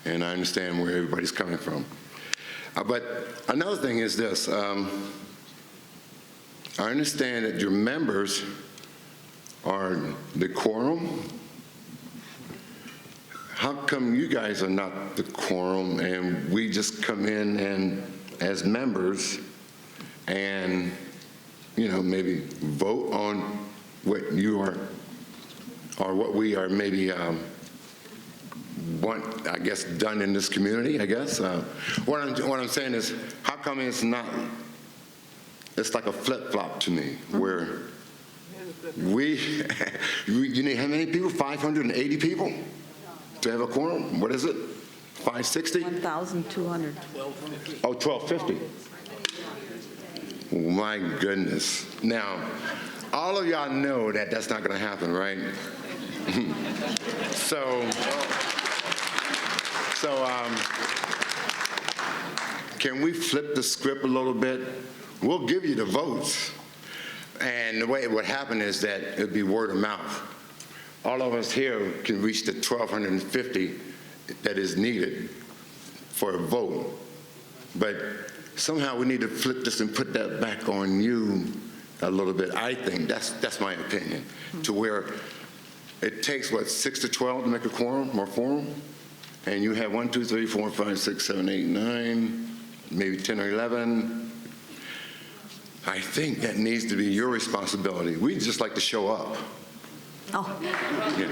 and I understand where everybody's coming from. But another thing is this. I understand that your members are the quorum. How come you guys are not the quorum and we just come in and as members and, you know, maybe vote on what you are or what we are maybe want, I guess, done in this community, I guess. What I'm saying is, how come it's not, it's like a flip-flop to me, where you need how many people? 580 people to have a quorum? What is it? 560? 1,200. Oh, 1,250. My goodness. Now, all of y'all know that that's not going to happen, right? So can we flip the script a little bit? We'll give you the votes. And the way it would happen is that it would be word of mouth. All of us here can reach the 1,250 that is needed for a vote. But somehow we need to flip this and put that back on you a little bit. I think that's my opinion, to where it takes, what, 6 to 12 to make a quorum or forum? And you have 1, 2, 3, 4, 5, 6, 7, 8, 9, maybe 10 or 11. I think that needs to be your responsibility. We'd just like to show up. Oh,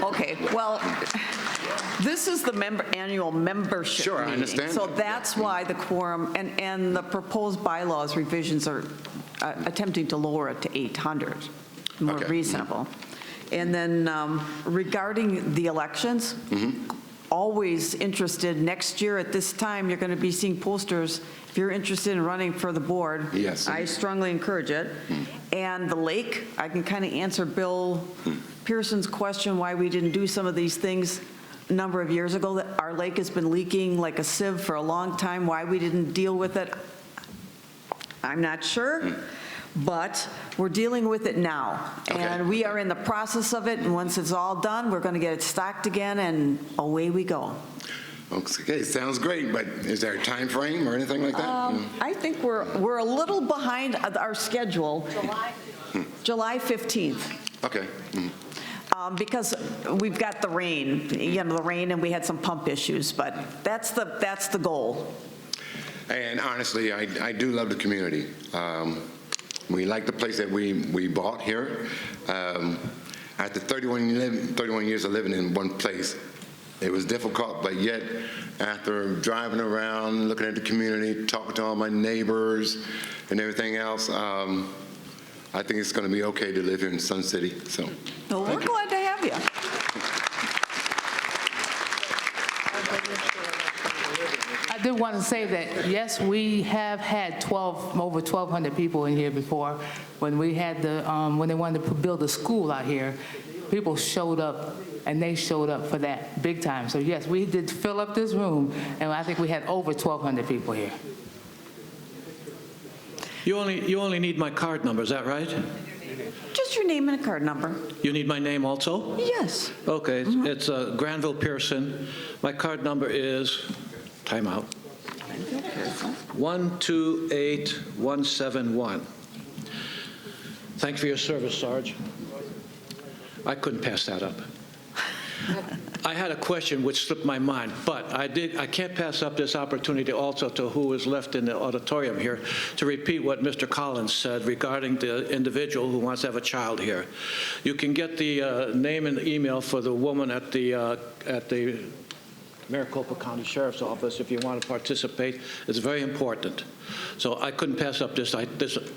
okay. Well, this is the annual membership Sure, meeting. I understand. So that's why the quorum and the proposed bylaws revisions are attempting to lower it to 800, more reasonable. And then regarding the elections, always interested. Next year at this time, you're going to be seeing posters. If you're interested in running for the board, yes, I strongly encourage it. And the lake, I can kind of answer Bill Pearson's question why we didn't do some of these things a number of years ago. That our lake has been leaking like a sieve for a long time. Why we didn't deal with it, I'm not sure. But we're dealing with it now. And we are in the process of it. And once it's all done, we're going to get it stocked again, and away we go. Okay, sounds great, but is there a time frame or anything like that? I think we're a little behind our schedule. July 15th. Okay. Because we've got the rain, the rain, and we had some pump issues, but that's the goal. And honestly, I do love the community. We like the place that we bought here. I after 31 years of living in one place, it was difficult, but yet after driving around, looking at the community, talking to all my neighbors and everything else, I think it's going to be okay to live here in Sun City. So, Well, we're glad to have you. I do want to say that, yes, we have had over 1,200 people in here before. When we had when they wanted to build a school out here, people showed up, and they showed up for that big time. So yes, we did fill up this room, and I think we had over 1,200 people here. You only need my card number, is that right? Just your name and a card number. You need my name also? Yes. Okay, it's Granville Pearson. My card number is, time out, 128171. Thanks for your service, Sarge. I couldn't pass that up. I had a question which slipped my mind, but I can't pass up this opportunity also to who is left in the auditorium here to repeat what Mr. Collins said regarding the individual who wants to have a child here. You can get the name and email for the woman at the Maricopa County Sheriff's Office if you want to participate. It's very important. So I couldn't pass up this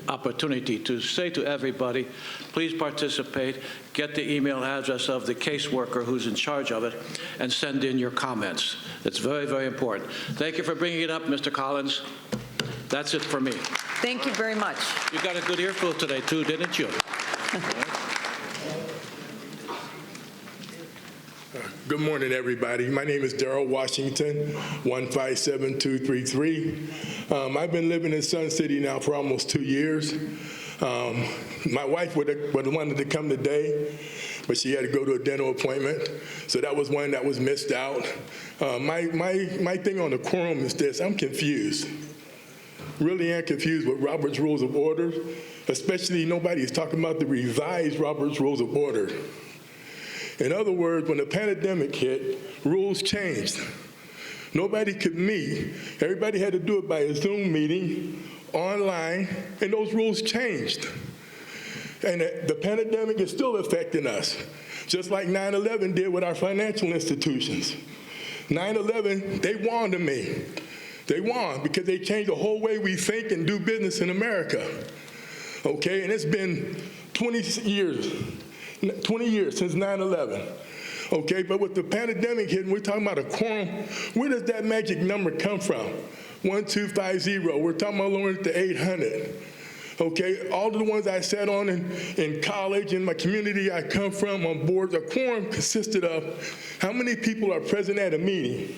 opportunity to say to everybody, please participate, get the email address of the caseworker who's in charge of it, and send in your comments. It's very, very important. Thank you for bringing it up, Mr. Collins. That's it for me. Thank you very much. You got a good earful today, too, didn't you? Good morning, everybody. My name is Darrell Washington, 157233. I've been living in Sun City now for almost 2 years. My wife would have wanted to come today, but she had to go to a dental appointment, so that was one that was missed out. My thing on the quorum is this: I'm confused. Really am confused with Robert's Rules of Order, especially nobody's talking about the revised Robert's Rules of Order. In other words, when the pandemic hit, rules changed. Nobody could meet. Everybody had to do it by a Zoom meeting, online, and those rules changed. And the pandemic is still affecting us, just like 9/11 did with our financial institutions. 9/11, they won to me. They won because they changed the whole way we think and do business in America. Okay, and it's been 20 years since 9/11. Okay, but with the pandemic hitting, we're talking about a quorum. Where does that magic number come from? 1250. We're talking about lowering it to 800. Okay, all of the ones I sat on in college, in my community I come from, on boards, a quorum consisted of how many people are present at a meeting.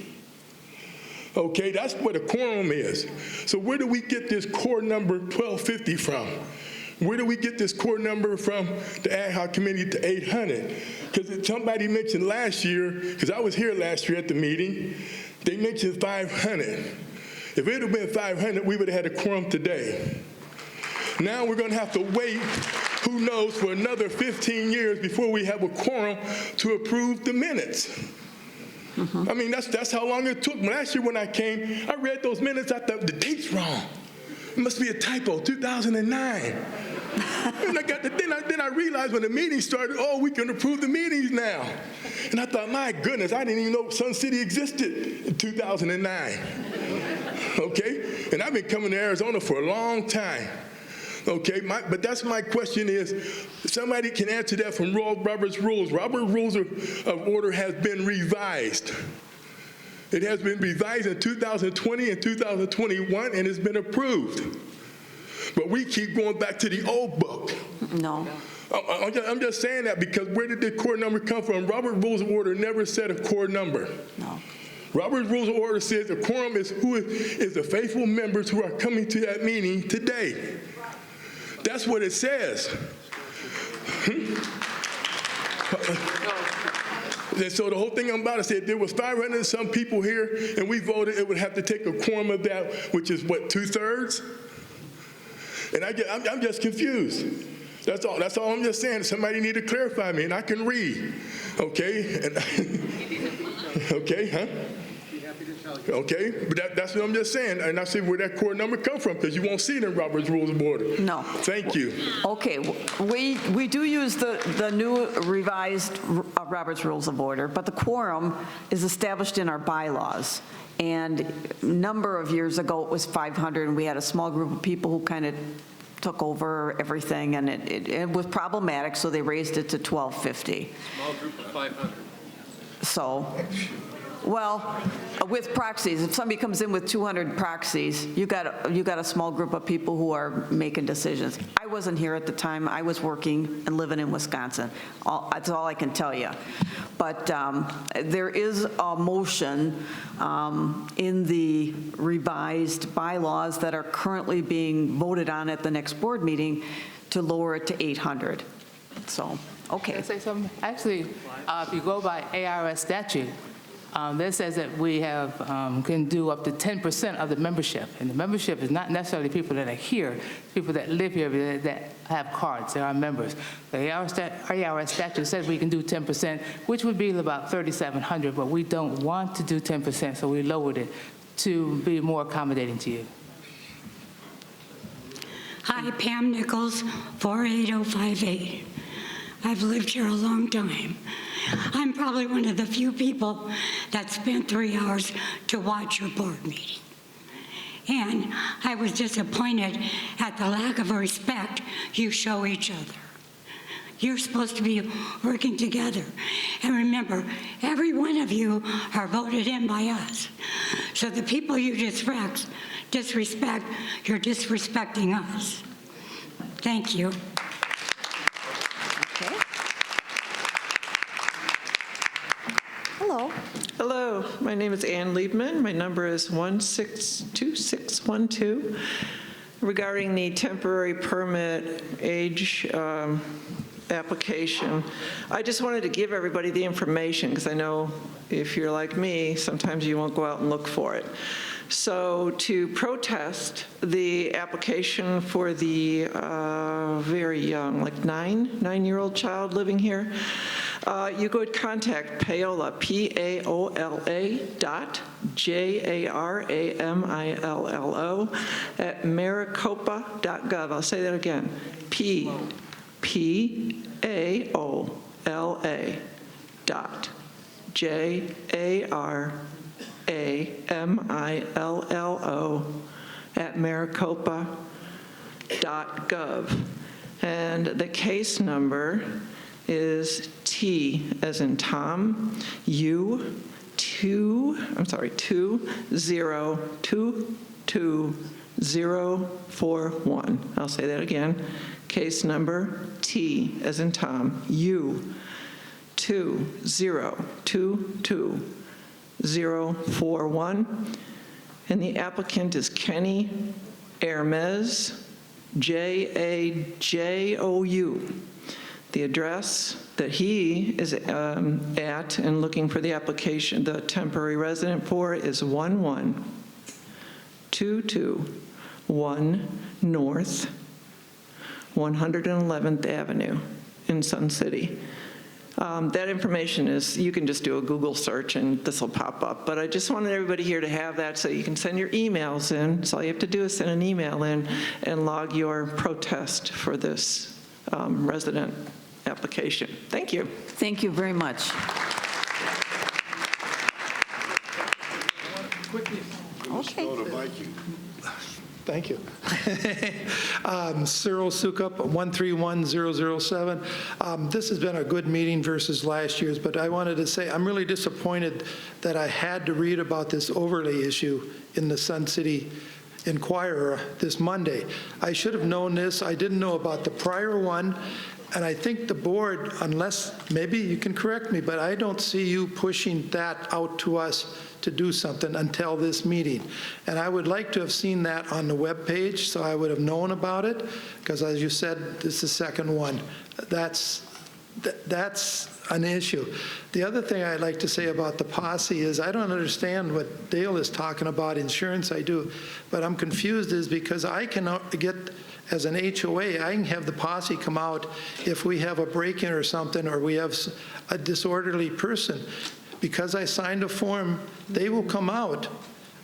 Okay, that's what a quorum is. So where do we get this core number 1250 from? Where do we get this core number from, the ad hoc committee, to 800? Because somebody mentioned last year, because I was here last year at the meeting, they mentioned 500. If it had been 500, we would have had a quorum today. Now we're going to have to wait, who knows, for another 15 years before we have a quorum to approve the minutes. I mean, that's how long it took. Last year when I came, I read those minutes, I thought the date's wrong. It must be a typo, 2009. And then I realized when the meeting started, oh, we can approve the meetings now. And I thought, my goodness, I didn't even know Sun City existed in 2009. Okay? And I've been coming to Arizona for a long time. Okay, but that's my question is, somebody can answer that from Robert's Rules. Robert's Rules of Order has been revised. It has been revised in 2020 and 2021, and it's been approved. But we keep going back to the old book. No. I'm just saying that because where did the core number come from? Robert's Rules of Order never said a core number. No. Robert's Rules of Order says the quorum is who is the faithful members who are coming to that meeting today. That's what it says. And so the whole thing I'm about to say, if there was 500 and some people here and we voted, it would have to take a quorum of that, which is what, 2/3? And I'm just confused. That's all I'm just saying. Somebody need to clarify me, and I can read. Okay? Okay, huh? Okay, but that's what I'm just saying, and I see where that core number come from, because you won't see it in Robert's Rules of Order. No. Thank you. Okay, we do use the new revised Robert's Rules of Order, but the quorum is established in our bylaws. And a number of years ago, it was 500, and we had a small group of people who kind of took over everything, and it was problematic, so they raised it to 1250. Small group of 500. So, well, with proxies, if somebody comes in with 200 proxies, you got a small group of people who are making decisions. I wasn't here at the time. I was working and living in Wisconsin. That's all I can tell you. But there is a motion in the revised bylaws that are currently being voted on at the next board meeting to lower it to 800. So, okay. Can I say something? Actually, if you go by ARS statute, that says that we have can do up to 10% of the membership, and the membership is not necessarily people that are here, people that live here that have cards. They are members. The ARS statute says we can do 10%, which would be about 3,700, but we don't want to do 10%, so we lowered it to be more accommodating to you. Hi, Pam Nichols, 48058. I've lived here a long time. I'm probably one of the few people that spent 3 hours to watch your board meeting. And I was disappointed at the lack of respect you show each other. You're supposed to be working together. And remember, every one of you are voted in by us. So the people you disrespect, you're disrespecting us. Thank you. Hello. Hello, my name is Ann Liebman. My number is 162612. Regarding the temporary permit age application, I just wanted to give everybody the information because I know if you're like me, sometimes you won't go out and look for it. So to protest the application for the very young, like nine-year-old child living here, you could contact Paola, Paola .JARAMILLO at maricopa.gov. I'll say that again, PAOLA .JARAMILLO at maricopa.gov. And the case number is T as in Tom, U 20222041. I'll say that again. Case number T as in Tom, U 20222041. And the applicant is Kenny Hermes, JAJOU. The address that he is at and looking for the application, the temporary resident for, is 11221 North 111th Avenue in Sun City. That information is, you can just do a Google search and this will pop up. But I just wanted everybody here to have that so you can send your emails in. So all you have to do is send an email in and log your protest for this resident application. Thank you. Thank you very much. Okay. Thank you. Cyril Sukup, 131007. This has been a good meeting versus last year's, but I wanted to say I'm really disappointed that I had to read about this overlay issue in the Sun City Inquirer this Monday. I should have known this. I didn't know about the prior one. And I think the board, unless, maybe you can correct me, but I don't see you pushing that out to us to do something until this meeting. And I would like to have seen that on the webpage so I would have known about it, because as you said, this is the second one. That's an issue. The other thing I'd like to say about the posse is I don't understand what Dale is talking about, insurance I do, but I'm confused is because I cannot get, as an HOA, I can have the posse come out if we have a break-in or something, or we have a disorderly person. because I signed a form, they will come out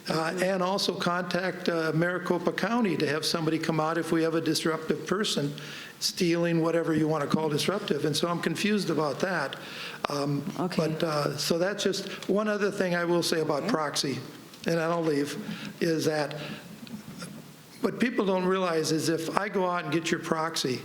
and also contact Maricopa County to have somebody come out if we have a disruptive person stealing, whatever you want to call disruptive. And so I'm confused about that. But so that's just one other thing I will say about proxy, and I'll leave, is that what people don't realize is if I go out and get your proxy,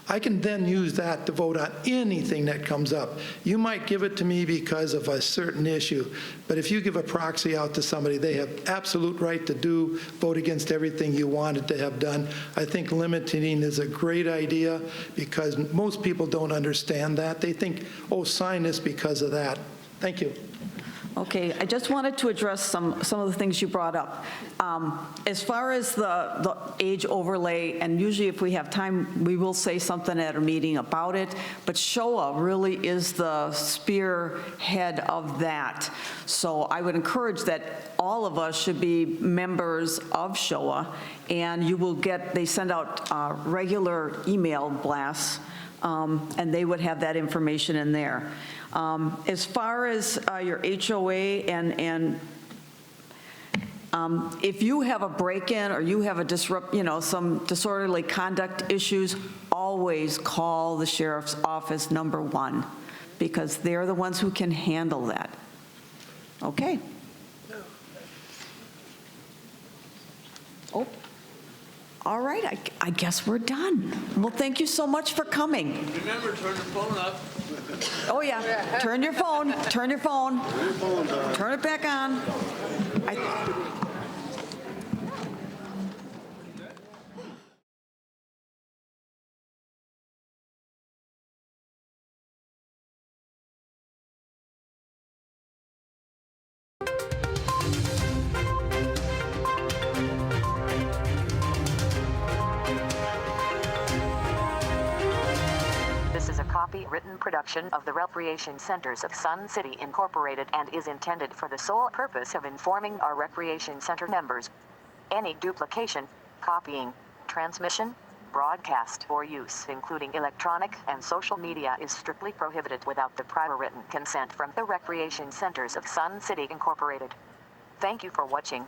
I can then use that to vote on anything that comes up. You might give it to me because of a certain issue, but if you give a proxy out to somebody, they have absolute right to vote against everything you wanted to have done. I think limiting is a great idea because most people don't understand that. They think, oh, sign this because of that. Thank you. Okay, I just wanted to address some of the things you brought up. As far as the age overlay, and usually if we have time, we will say something at a meeting about it, but SHOA really is the spearhead of that. So I would encourage that all of us should be members of SHOA, and you will get, they send out regular email blasts, and they would have that information in there. As far as your HOA and if you have a break-in or you have a some disorderly conduct issues, always call the sheriff's office #1 because they're the ones who can handle that. Okay. Oh. All right, I guess we're done. Well, thank you so much for coming. Remember, turn the phone up. Oh, yeah. Turn your phone. Turn your phone. Turn it back on. This is a copyrighted production of the Recreation Centers of Sun City Incorporated and is intended for the sole purpose of informing our Recreation Center members. Any duplication, copying, transmission, broadcast, or use, including electronic and social media, is strictly prohibited without the prior written consent from the Recreation Centers of Sun City Incorporated. Thank you for watching.